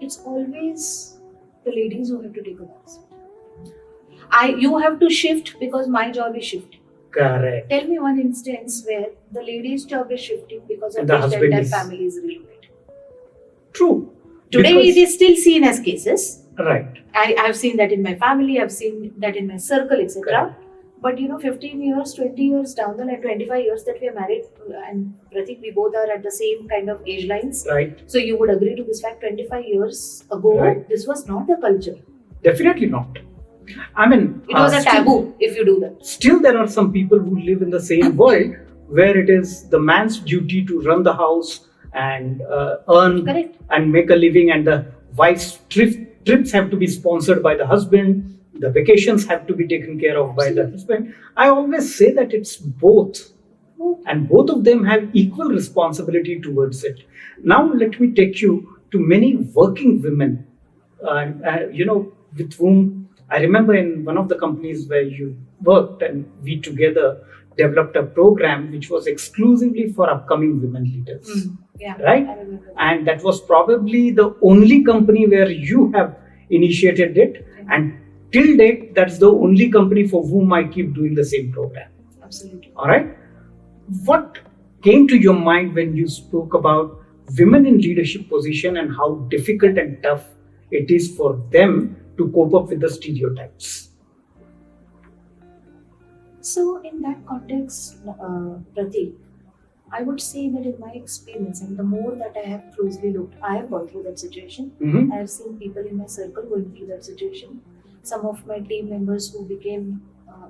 it's always the ladies who have to take a back. You have to shift because my job is shifting. Correct. Tell me one instance where the lady's job is shifting because of And the which the husband entire is- family is relocated. True. Today Because- it is still seen as cases. right. I've seen that in my family, I've seen that in my circle, etc. Correct. But 15 years, 20 years down the line, 25 years that we are married, and Pratik, we both are at the same kind of age lines. Right. So you would agree to this fact, 25 years ago, Right. this was not the culture. Definitely not. I mean, It was a still- taboo if you do that. Still, there are some people who live in the same world where it is the man's duty to run the house and earn Correct. and make a living, and the wife's trips have to be sponsored by the husband. The vacations have to be taken care of by the husband. I always say that it's both, and both of them have equal responsibility towards it. Now, let me take you to many working women, with whom I remember in one of the companies where you worked, and we together developed a program which was exclusively for upcoming women leaders. Yeah, Right? I remember. And that was probably the only company where you have initiated it, and till date, that's the only company for whom I keep doing the same program. Absolutely. All right. What came to your mind when you spoke about women in leadership position and how difficult and tough it is for them to cope up with the stereotypes? So, in that context, Pratik, I would say that in my experience, and the more that I have closely looked, I have gone through that situation. Mhm. I have seen people in my circle going through that situation. Some of my team members who became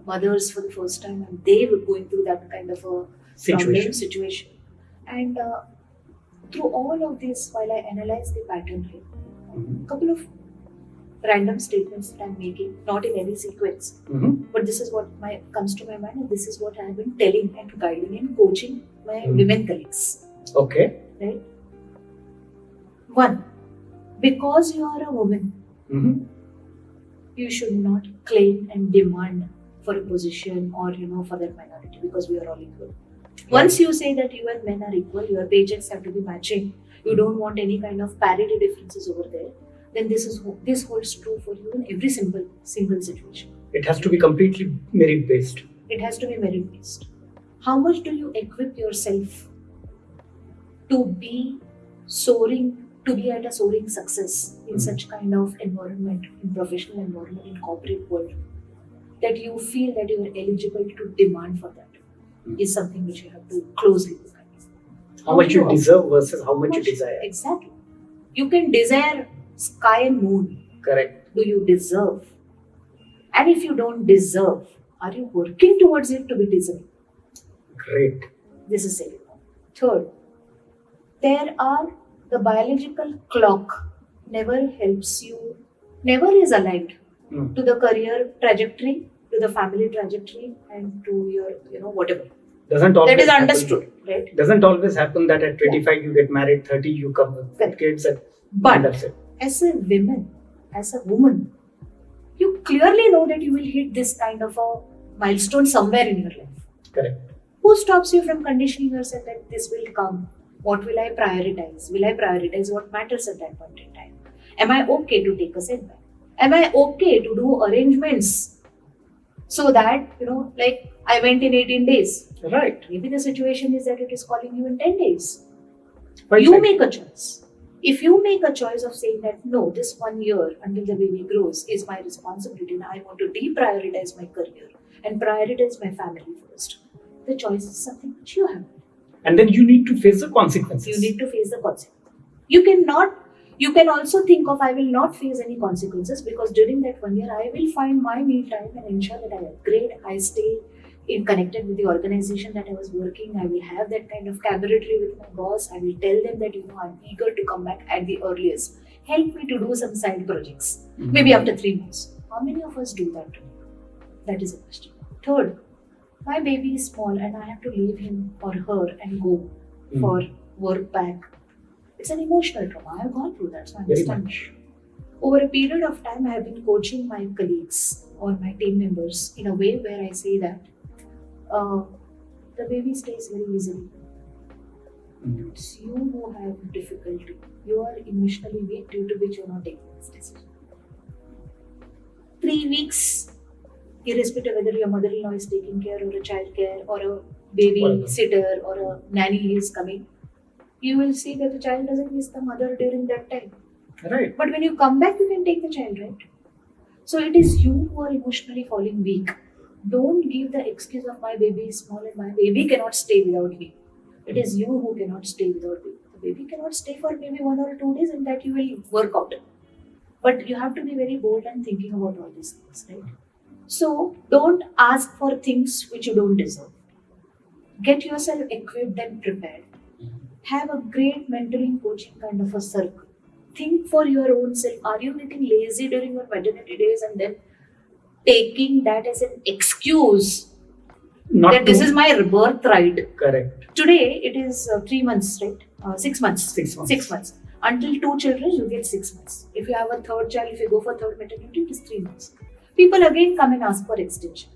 mothers for the first time, and they were going through that kind of a situation. And through all of this, while I analyze the pattern here, Mhm. a couple of random statements that I'm making, not in any sequence, Mhm. but this is what comes to my mind, and this is what I have been telling and guiding and coaching my Mhm. women colleagues. Okay. Right? One, because you are a woman, Mhm. you should not claim and demand for a position or for that minority, because we are all equal. Once you say that you and men are equal, your paychecks have to be matching, you don't want any kind of parity differences over there, then this holds true for you in every single situation. It has to be completely merit based. It has to be merit based. How much do you equip yourself to be at a soaring success in such kind of environment, in professional environment, in corporate world, that you feel that you are eligible to demand for that, is something which you have to closely look at. How much do you deserve versus how much you desire. Exactly. You can desire sky and moon. Correct. Do you deserve? And if you don't deserve, are you working towards it to be deserving? Great. This is second one. Third, the biological clock never is aligned Mm. to the career trajectory, to the family trajectory, and to your whatever. Doesn't always That is happen. understood, right? Doesn't always happen that at 25 you get married, 30 you come with Correct. kids, and But that's it. as a woman, you clearly know that you will hit this kind of a milestone somewhere in your life. Correct. Who stops you from conditioning yourself that this will come? What will I prioritize? Will I prioritize what matters at that point in time? Am I okay to take a setback? Am I okay to do arrangements so that, like I went in 18 days? Right. Maybe the situation is that it is calling you in 10 days. Quite You right. make a choice. If you make a choice of saying that no, this 1 year until the baby grows is my responsibility and I want to deprioritize my career and prioritize my family first, the choice is something which you have. And then you need to face the consequences. You need to face the consequence. You cannot You can also think of, I will not face any consequences because during that 1 year, I will find my me time and ensure that I upgrade, I stay in connected with the organization that I was working. I will have that kind of camaraderie with my boss. I will tell them that, I'm eager to come back at the earliest. Help me to do some side projects, maybe after 3 months. How many of us do that? That is a question. Third, my baby is small and I have to leave him or her and go for work back. It's an emotional trauma. I have gone through that, so I Very understand. much. Over a period of time, I have been coaching my colleagues or my team members in a way where I say that uh, the baby stays very easily. It's you who have difficulty. You are emotionally weak due to which you are not taking this decision. 3 weeks, irrespective whether your mother-in-law is taking care or a child care or a baby sitter or a nanny is coming, you will see that the child doesn't miss the mother during that time. Right. But when you come back, you can take the child, right? So it is you who are emotionally falling weak. Don't give the excuse of my baby is small and my baby cannot stay without me. It is you who cannot stay without me. The baby cannot stay for maybe 1 or 2 days and that you will work out. But you have to be very bold and thinking about all these things, right? So don't ask for things which you don't deserve. Get yourself equipped and prepared. Have a great mentoring coaching kind of a circle. Think for your own self. Are you getting lazy during your maternity days and then taking that as an excuse Not that this to- is my birthright? Correct. Today it is 3 months, right? 6 months. 6 months. 6 months. Until 2 children, you get 6 months. If you have a third child, if you go for third maternity, it is 3 months. People again come and ask for extension.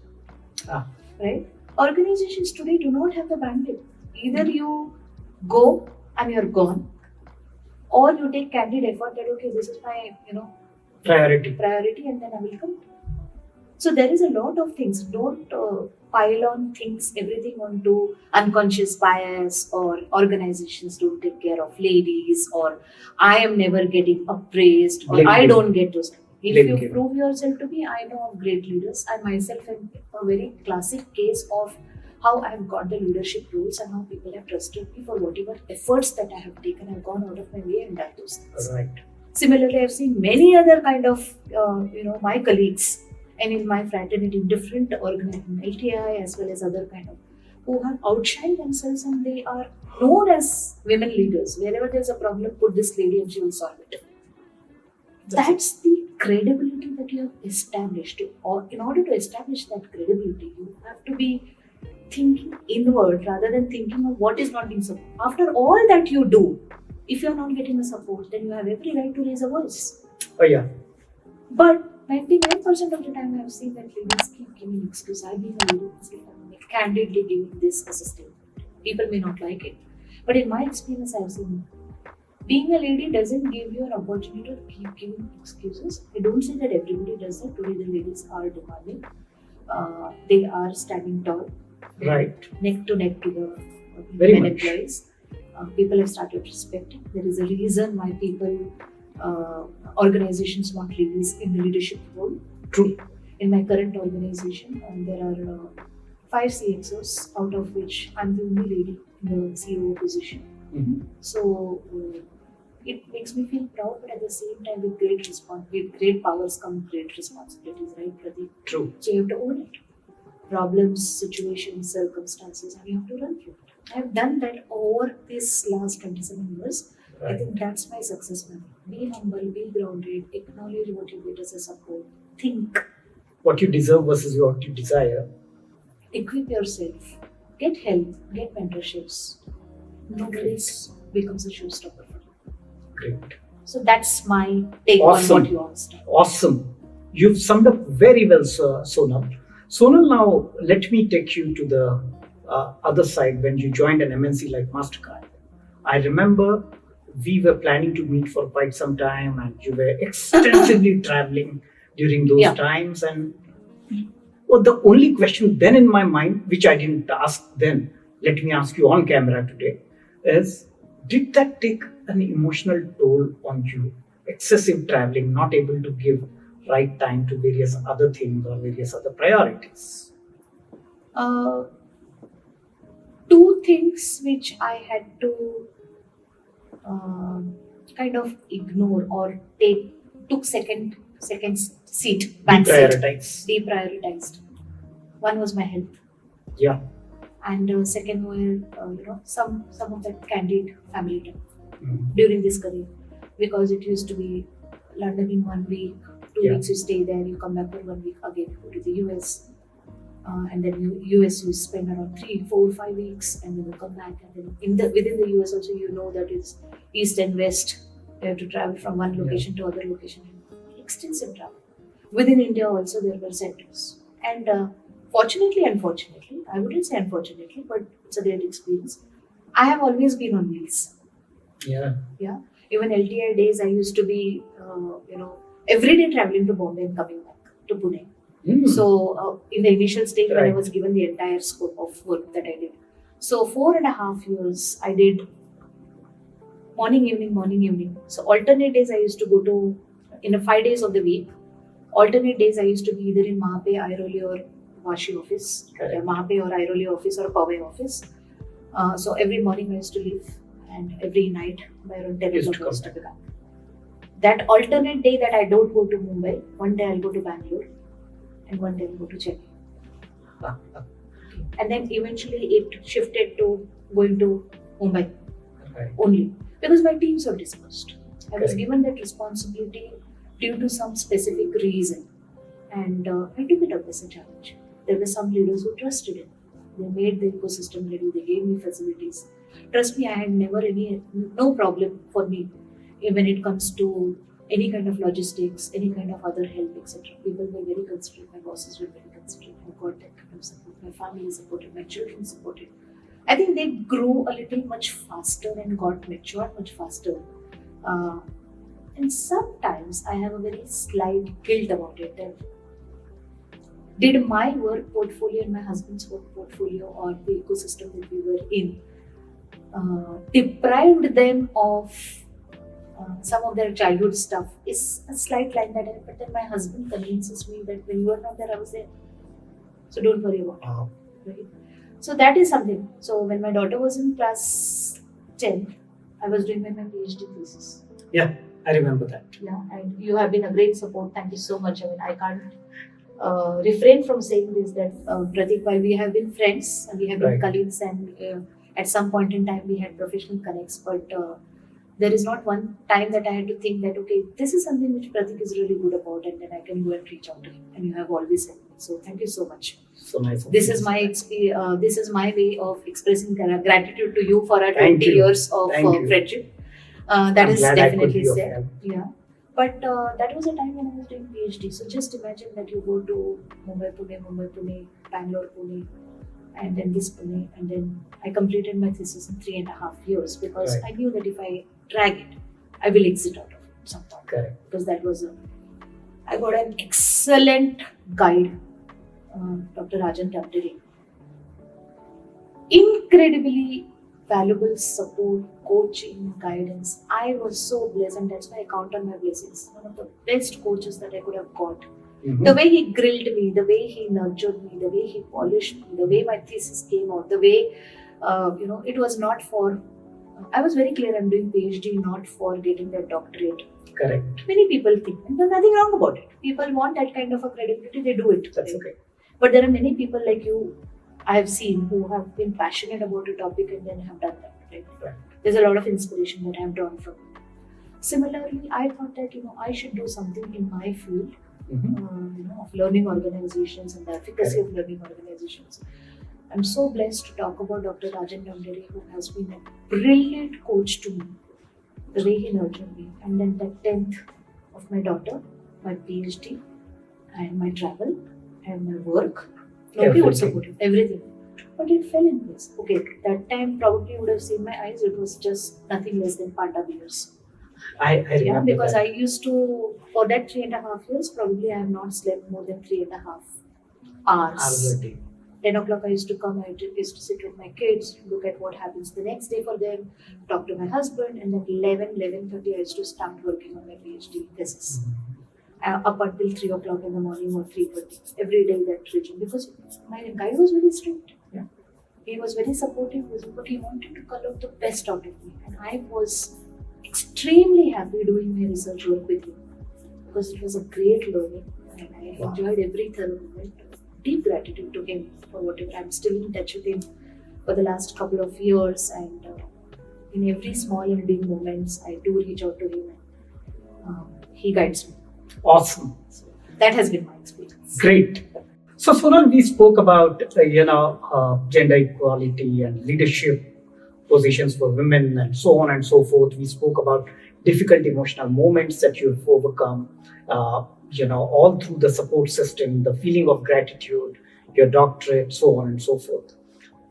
Ah. Right? Organizations today do not have the bandwidth. Either you go and you're gone, or you take candid effort that okay, this is my priority, and then I will come. So there is a lot of things. Don't pile on things, everything onto unconscious bias or organizations don't take care of ladies or I am never getting appraised or Blame I game. don't get those. If Blame you game. prove yourself to me, I know of great leaders. I myself am a very classic case of how I have got the leadership roles and how people have trusted me for whatever efforts that I have taken. I've gone out of my way and done those things. Right. Similarly, I've seen many other kind of, my colleagues and in my fraternity, different organizations, LTI as well as other kind of, who have outshined themselves and they are known as women leaders. Wherever there's a problem, put this lady and she will solve it. That's the credibility that you have established. Or in order to establish that credibility, you have to be thinking inward rather than thinking of what is not being supported. After all that you do, if you're not getting the support, then you have every right to raise a voice. Oh yeah. But 99% of the time, I have seen that ladies keep giving excuses. I've been a lady, I'm candidly giving this as a statement. People may not like it, but in my experience, I've seen being a lady doesn't give you an opportunity to keep giving excuses. I don't say that everybody does that. Today, the ladies are demanding. They are standing tall, Right. neck to neck to the Very men much. employees. People have started respecting. There is a reason why people, organizations want ladies in the leadership role. True. In my current organization, there are 5 CXOs, out of which I'm the only lady in the CEO position. Mhm. So it makes me feel proud, but at the same time, with great powers come great responsibilities, right, Pratik? True. So you have to own it. Problems, situations, circumstances, and you have to run through it. I have done that over this last 27 years. I Right. think that's my success method. Be humble, be grounded, acknowledge what you get as a support, think, What you deserve versus what you desire. equip yourself, get help, get mentorships. Nobody becomes a showstopper for you. Great. So that's my take Awesome. on what you asked. Awesome. You've summed up very well, Sonal. Sonal, now let me take you to the other side when you joined an MNC like MasterCard. I remember we were planning to meet for quite some time and you were extensively traveling during those Yeah. times. And the only question then in my mind, which I didn't ask then, let me ask you on camera today, is did that take an emotional toll on you? Excessive traveling, not able to give right time to various other things or various other priorities. Uh, Two things which I had to kind of ignore or took second seat, back seat, Deprioritize. deprioritized. One was my health, Yeah. and second were some of that candid family time Mm. during this career, because it used to be London in 1 week, 2 weeks you stay there, you come back for 1 week again, you go to the US, and then US you spend around 3, 4, 5 weeks, and then you come back, and then within the US also that it's east and west. You have to travel from one location to other location, extensive travel. Within India also there were centers, and fortunately, unfortunately, I wouldn't say unfortunately, but it's a great experience. I have always been on wheels. Yeah. Yeah, even LTI days I used to be, every day traveling to Bombay and coming back to Pune. Mm. So in the initial stage, when I Right. was given the entire scope of work that I did, so 4.5 years I did morning, evening, morning, evening. So alternate days I used to go to, in a 5 days of the week. Alternate days I used to be either in Mahape, Airoli or Vashi office, Correct. Mahape or Airoli office or Powai office. So every morning I used to leave, and every night by around 10 Used to o'clock I come used to be back. That alternate day that I don't go to Mumbai, one day I'll go to Bangalore, and one day I'll go to Chennai. And then eventually it shifted to going to Mumbai Right. only, because my teams were dispersed. I was Correct. given that responsibility due to some specific reason, and I took it up as a challenge. There were some leaders who trusted it. They made the ecosystem ready. They gave me facilities. Trust me, I had no problem for me when it comes to any kind of logistics, any kind of other help, etc. People were very considerate. My bosses were very considerate. I got that kind of support. My family supported. My children supported. I think they grew a little much faster and got matured much faster. Uh, and sometimes I have a very slight guilt about it. That did my work portfolio and my husband's work portfolio, or the ecosystem that we were in, deprived them of some of their childhood stuff? Is a slight line that but then my husband convinces me that when you are not there, I was there. So don't worry about it. Right? So that is something. So when my daughter was in class 10, I was doing my PhD thesis. Yeah, I remember that. Yeah, and you have been a great support. Thank you so much. I mean, I can't refrain from saying this, that Pratik, while we have been friends and we have been Right. colleagues, and at some point in time we had professional connects, but there is not one time that I had to think that, okay, this is something which Pratik is really good about, and then I can go and reach out to him. And you have always helped me. So thank you so much. So nice. of This you. is my this is my way of expressing gratitude to you for our Thank 20 you. years of Thank you. friendship. That I'm is glad I could definitely be of said. help. Yeah. But that was a time when I was doing PhD. So just imagine that you go to Mumbai, Pune, Bangalore, Pune, and then this Pune, and then I completed my thesis in 3.5 years, because Right. I knew that if I drag it, I will exit out of it sometime. Correct. Because that was I got an excellent guide, Dr. Rajan Tamdiri. Incredibly valuable support, coaching, guidance. I was so blessed, and that's why I count on my blessings. One of the best coaches that I could have got. Mhm. The way he grilled me, the way he nurtured me, the way he polished me, the way my thesis came out, the way, it was not for, I was very clear, I'm doing PhD not for getting that doctorate. Correct. Many people think, and there's nothing wrong about it. People want that kind of a credibility, they do it. That's okay. But there are many people like you, I have seen, who have been passionate about a topic and then have done that. Right? Right. There's a lot of inspiration that I have drawn from. Similarly, I thought that I should do something in my field, Mhm. of learning organizations and the efficacy of learning organizations. I'm so blessed to talk about Dr. Rajan Tamdiri, who has been a brilliant coach to me. The way he nurtured me, and then the 10th of my daughter, my PhD, and my travel, and my work. Nobody would Everything. support it, everything. But it fell in place. Okay, that time probably you would have seen my eyes, it was just nothing less than Panda beers. I remember Yeah, because that. I used to, for that 3.5 years, probably I have not slept more than 3.5 hours. Hours a day. 10 o'clock I used to come, I used to sit with my kids, look at what happens the next day for them, talk to my husband, and then 11:30 I used to start working on my PhD thesis. Up until 3 o'clock in the morning or 3:30, every day that region, because my guide was very strict. Yeah. He was very supportive, but he wanted to call out the best out of me, and I was extremely happy doing my research work with him because it was a great learning and I enjoyed every thorough moment. Deep gratitude to him for whatever. I'm still in touch with him for the last couple of years, and in every small and big moments, I do reach out to him. And, he guides me. Awesome. So that has been my experience. Great. So, Sonal, we spoke about gender equality and leadership positions for women and so on and so forth. We spoke about difficult emotional moments that you've overcome, all through the support system, the feeling of gratitude, your doctorate, so on and so forth.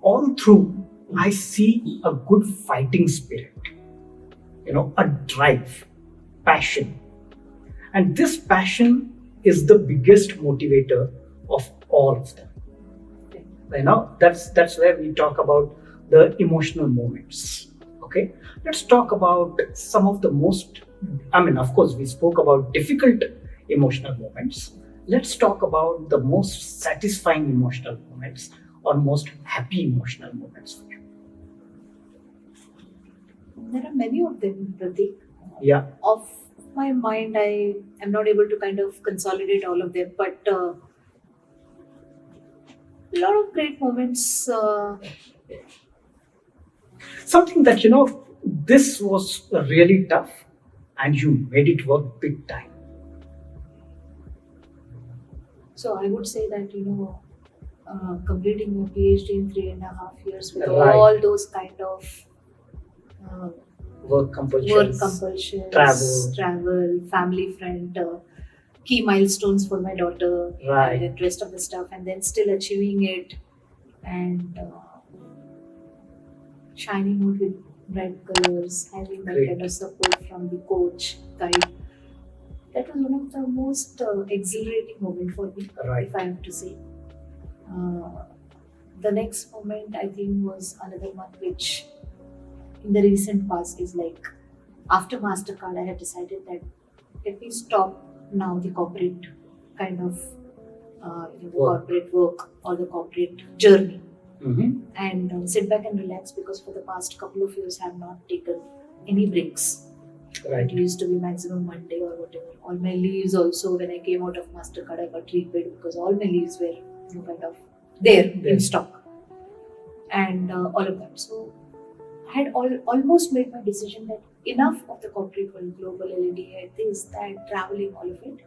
All through, I see a good fighting spirit, a drive, passion. And this passion is the biggest motivator of all of them. That's where we talk about the emotional moments. Okay, let's talk about some of the most. Of course, we spoke about difficult emotional moments. Let's talk about the most satisfying emotional moments or most happy emotional moments for you. There are many of them, Pratik. Yeah. Of my mind, I am not able to kind of consolidate all of them, but a lot of great moments. Something that this was really tough, and you made it work big time. So I would say that completing my PhD in 3.5 years with Right. all those kind of uh, Work compulsions, travel, family friend, key milestones for my daughter, Right. and then rest of the stuff, and then still achieving it and shining out with bright colors, having that Great. kind of support from the coach, guide. That was one of the most exhilarating moment for me, Right. if I have to say. Uh, the next moment I think was another one which in the recent past is like after MasterCard I had decided that let me stop now the corporate kind of the Work. corporate work or the corporate journey Mhm. and sit back and relax because for the past couple of years I have not taken any breaks. Right. It used to be maximum Monday or whatever. All my leaves also when I came out of MasterCard I got repaid because all my leaves were kind of there There. in stock and all of that. So I had almost made my decision that enough of the corporate world, global LED, this, that, traveling, all of it.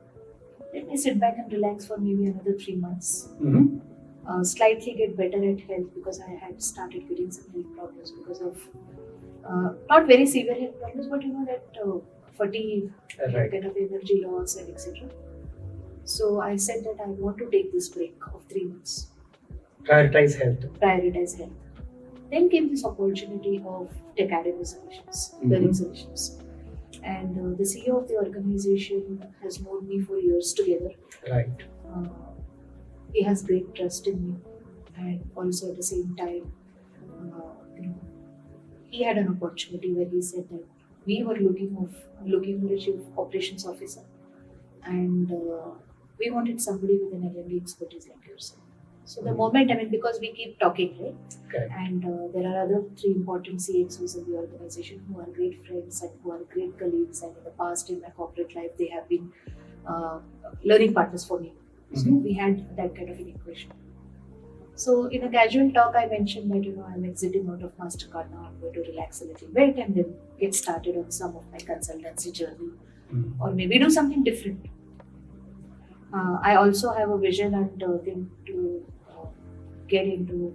Let me sit back and relax for maybe another 3 months. Mhm. Slightly get better at health because I had started getting some health problems because of not very severe health problems, but that fatigue, Right. kind of energy loss, and etc. So I said that I want to take this break of 3 months, Prioritize health. prioritize health. Then came this opportunity of Tech Academy Solutions, Learning Solutions. And the CEO of the organization has known me for years together. Right. Uh, he has great trust in me, and also at the same time, he had an opportunity where he said that we were looking for a chief operations officer, and we wanted somebody with an L&D expertise like yourself. So the moment, because we keep talking, right? Correct. And there are other 3 important CXOs in the organization who are great friends and who are great colleagues. And in the past, in my corporate life, they have been learning partners for me. So Mhm. we had that kind of an equation. So in a casual talk, I mentioned that I'm exiting out of MasterCard now. I'm going to relax a little bit and then get started on some of my consultancy journey, Mhm. or maybe do something different. I also have a vision and think to get into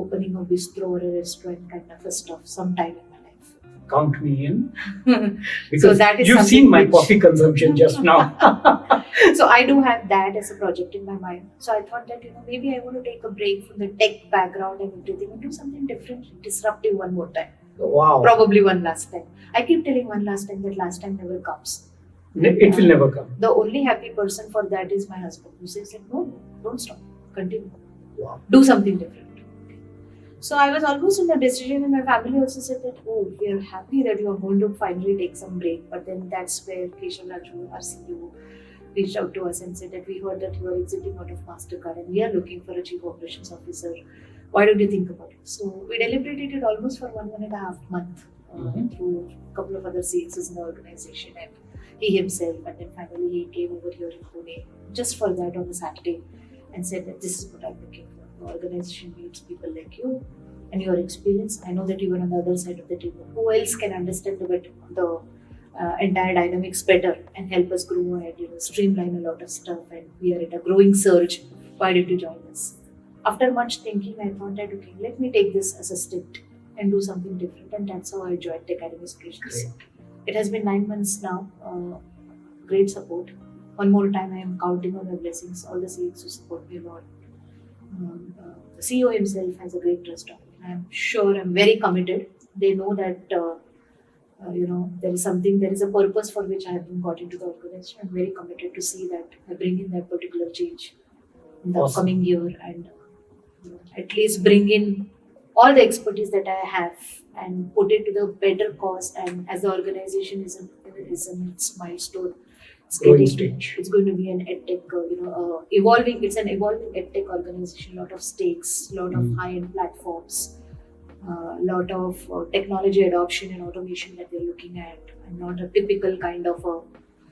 opening a bistro or a restaurant kind of a stuff sometime in my life. Count me in. Because So that is you've something seen my which- coffee consumption just now. So I do have that as a project in my mind. So I thought that maybe I want to take a break from the tech background and everything and do something different, disruptive one more time. Wow. Probably one last time. I keep telling one last time that last time never comes. It will never come. The only happy person for that is my husband, who says that no, don't stop, continue, Wow. do something different. So I was almost in the decision, and my family also said that, oh, we are happy that you are going to finally take some break. But then that's where Keshav Raju, our CEO, reached out to us and said that we heard that you are exiting out of MasterCard and we are looking for a chief operations officer. Why don't you think about it? So we deliberated it almost for 1.5 months. through a couple of other CXs in the organization, and he himself, and then finally he came over here in Pune just for that on a Saturday and said that this is what I'm looking for. The organization needs people like you and your experience. I know that you were on the other side of the table. Who else can understand the entire dynamics better and help us grow and streamline a lot of stuff? And we are in a growing surge. Why did you join us? After much thinking, I thought that okay, let me take this as a stint and do something different, and that's how I joined Tech Academy Solutions. Great. It has been 9 months now. Great support. One more time, I am counting on your blessings. All the CEOs who support me a lot. The CEO himself has a great trust on me. I'm sure I'm very committed. They know that there is something, there is a purpose for which I have been got into the organization. I'm very committed to see that I bring in that particular change in the Awesome. upcoming year, and at least bring in all the expertise that I have and put it to the better cause. And as the organization is in its milestone, Growing stage. it's going to be an edtech, evolving. It's an evolving edtech organization. Lot of stakes, lot of high-end platforms, lot of technology adoption and automation that we're looking at, and not a typical kind of a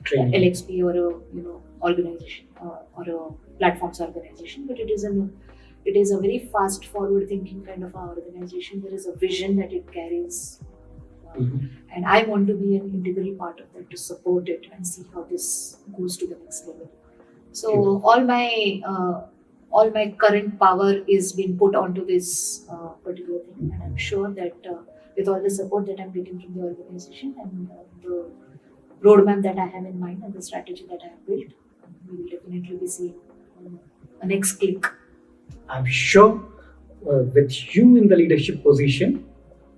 Training. LXP or a organization or a platforms organization, but it is a very fast forward thinking kind of a organization. There is a vision that it carries, and I want to be an integral part of that to support it and see how this goes to the next level. So all my current power is being put onto this particular thing, and I'm sure that with all the support that I'm getting from the organization and the roadmap that I have in mind and the strategy that I have built, we will definitely be seeing a next click. I'm sure with you in the leadership position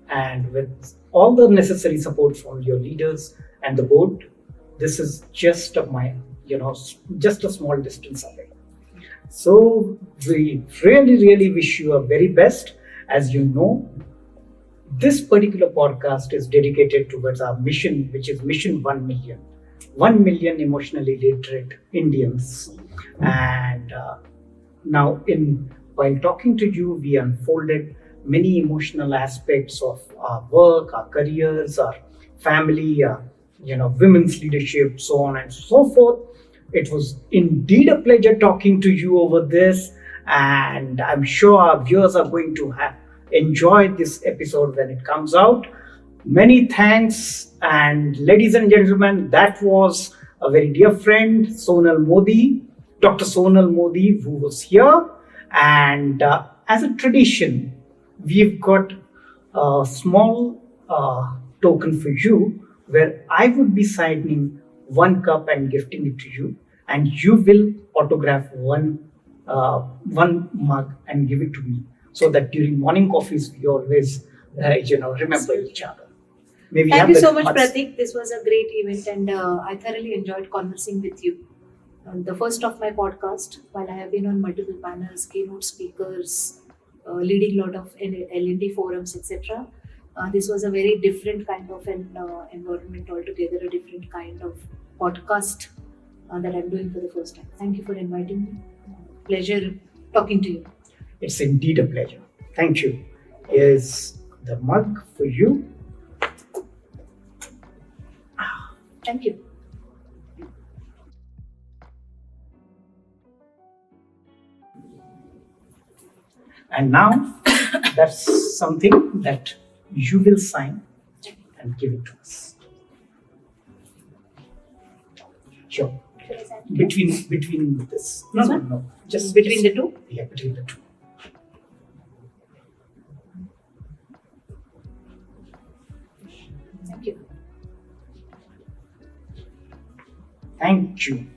and with all the necessary support from your leaders and the board, this is just just a small distance away. So we really wish you a very best. As you know, this particular podcast is dedicated towards our mission, which is Mission 1 million. 1 million emotionally literate Indians. And now, while talking to you, we unfolded many emotional aspects of our work, our careers, our family, women's leadership, so on and so forth. It was indeed a pleasure talking to you over this, and I'm sure our viewers are going to enjoy this episode when it comes out. Many thanks, and ladies and gentlemen, that was a very dear friend, Sonal Modi, Dr. Sonal Modi, who was here. And as a tradition, we've got a small token for you where I would be signing one cup and gifting it to you, and you will autograph one mug and give it to me, so that during morning coffees we always remember each other. Maybe Thank have you that so much, much. Pratik. This was a great event, and I thoroughly enjoyed conversing with you. The first of my podcast, while I have been on multiple panels, keynote speakers, leading a lot of L&D forums, etc. This was a very different kind of an environment altogether, a different kind of podcast that I'm doing for the first time. Thank you for inviting me. Pleasure talking to you. It's indeed a pleasure. Thank you. Here's the mug for you. Thank you. And now that's something that you will sign and give it to us. Sure. Should I sign it? Between this. This No, one? no. Just between the two? Yeah, between the two. Thank you. Thank you.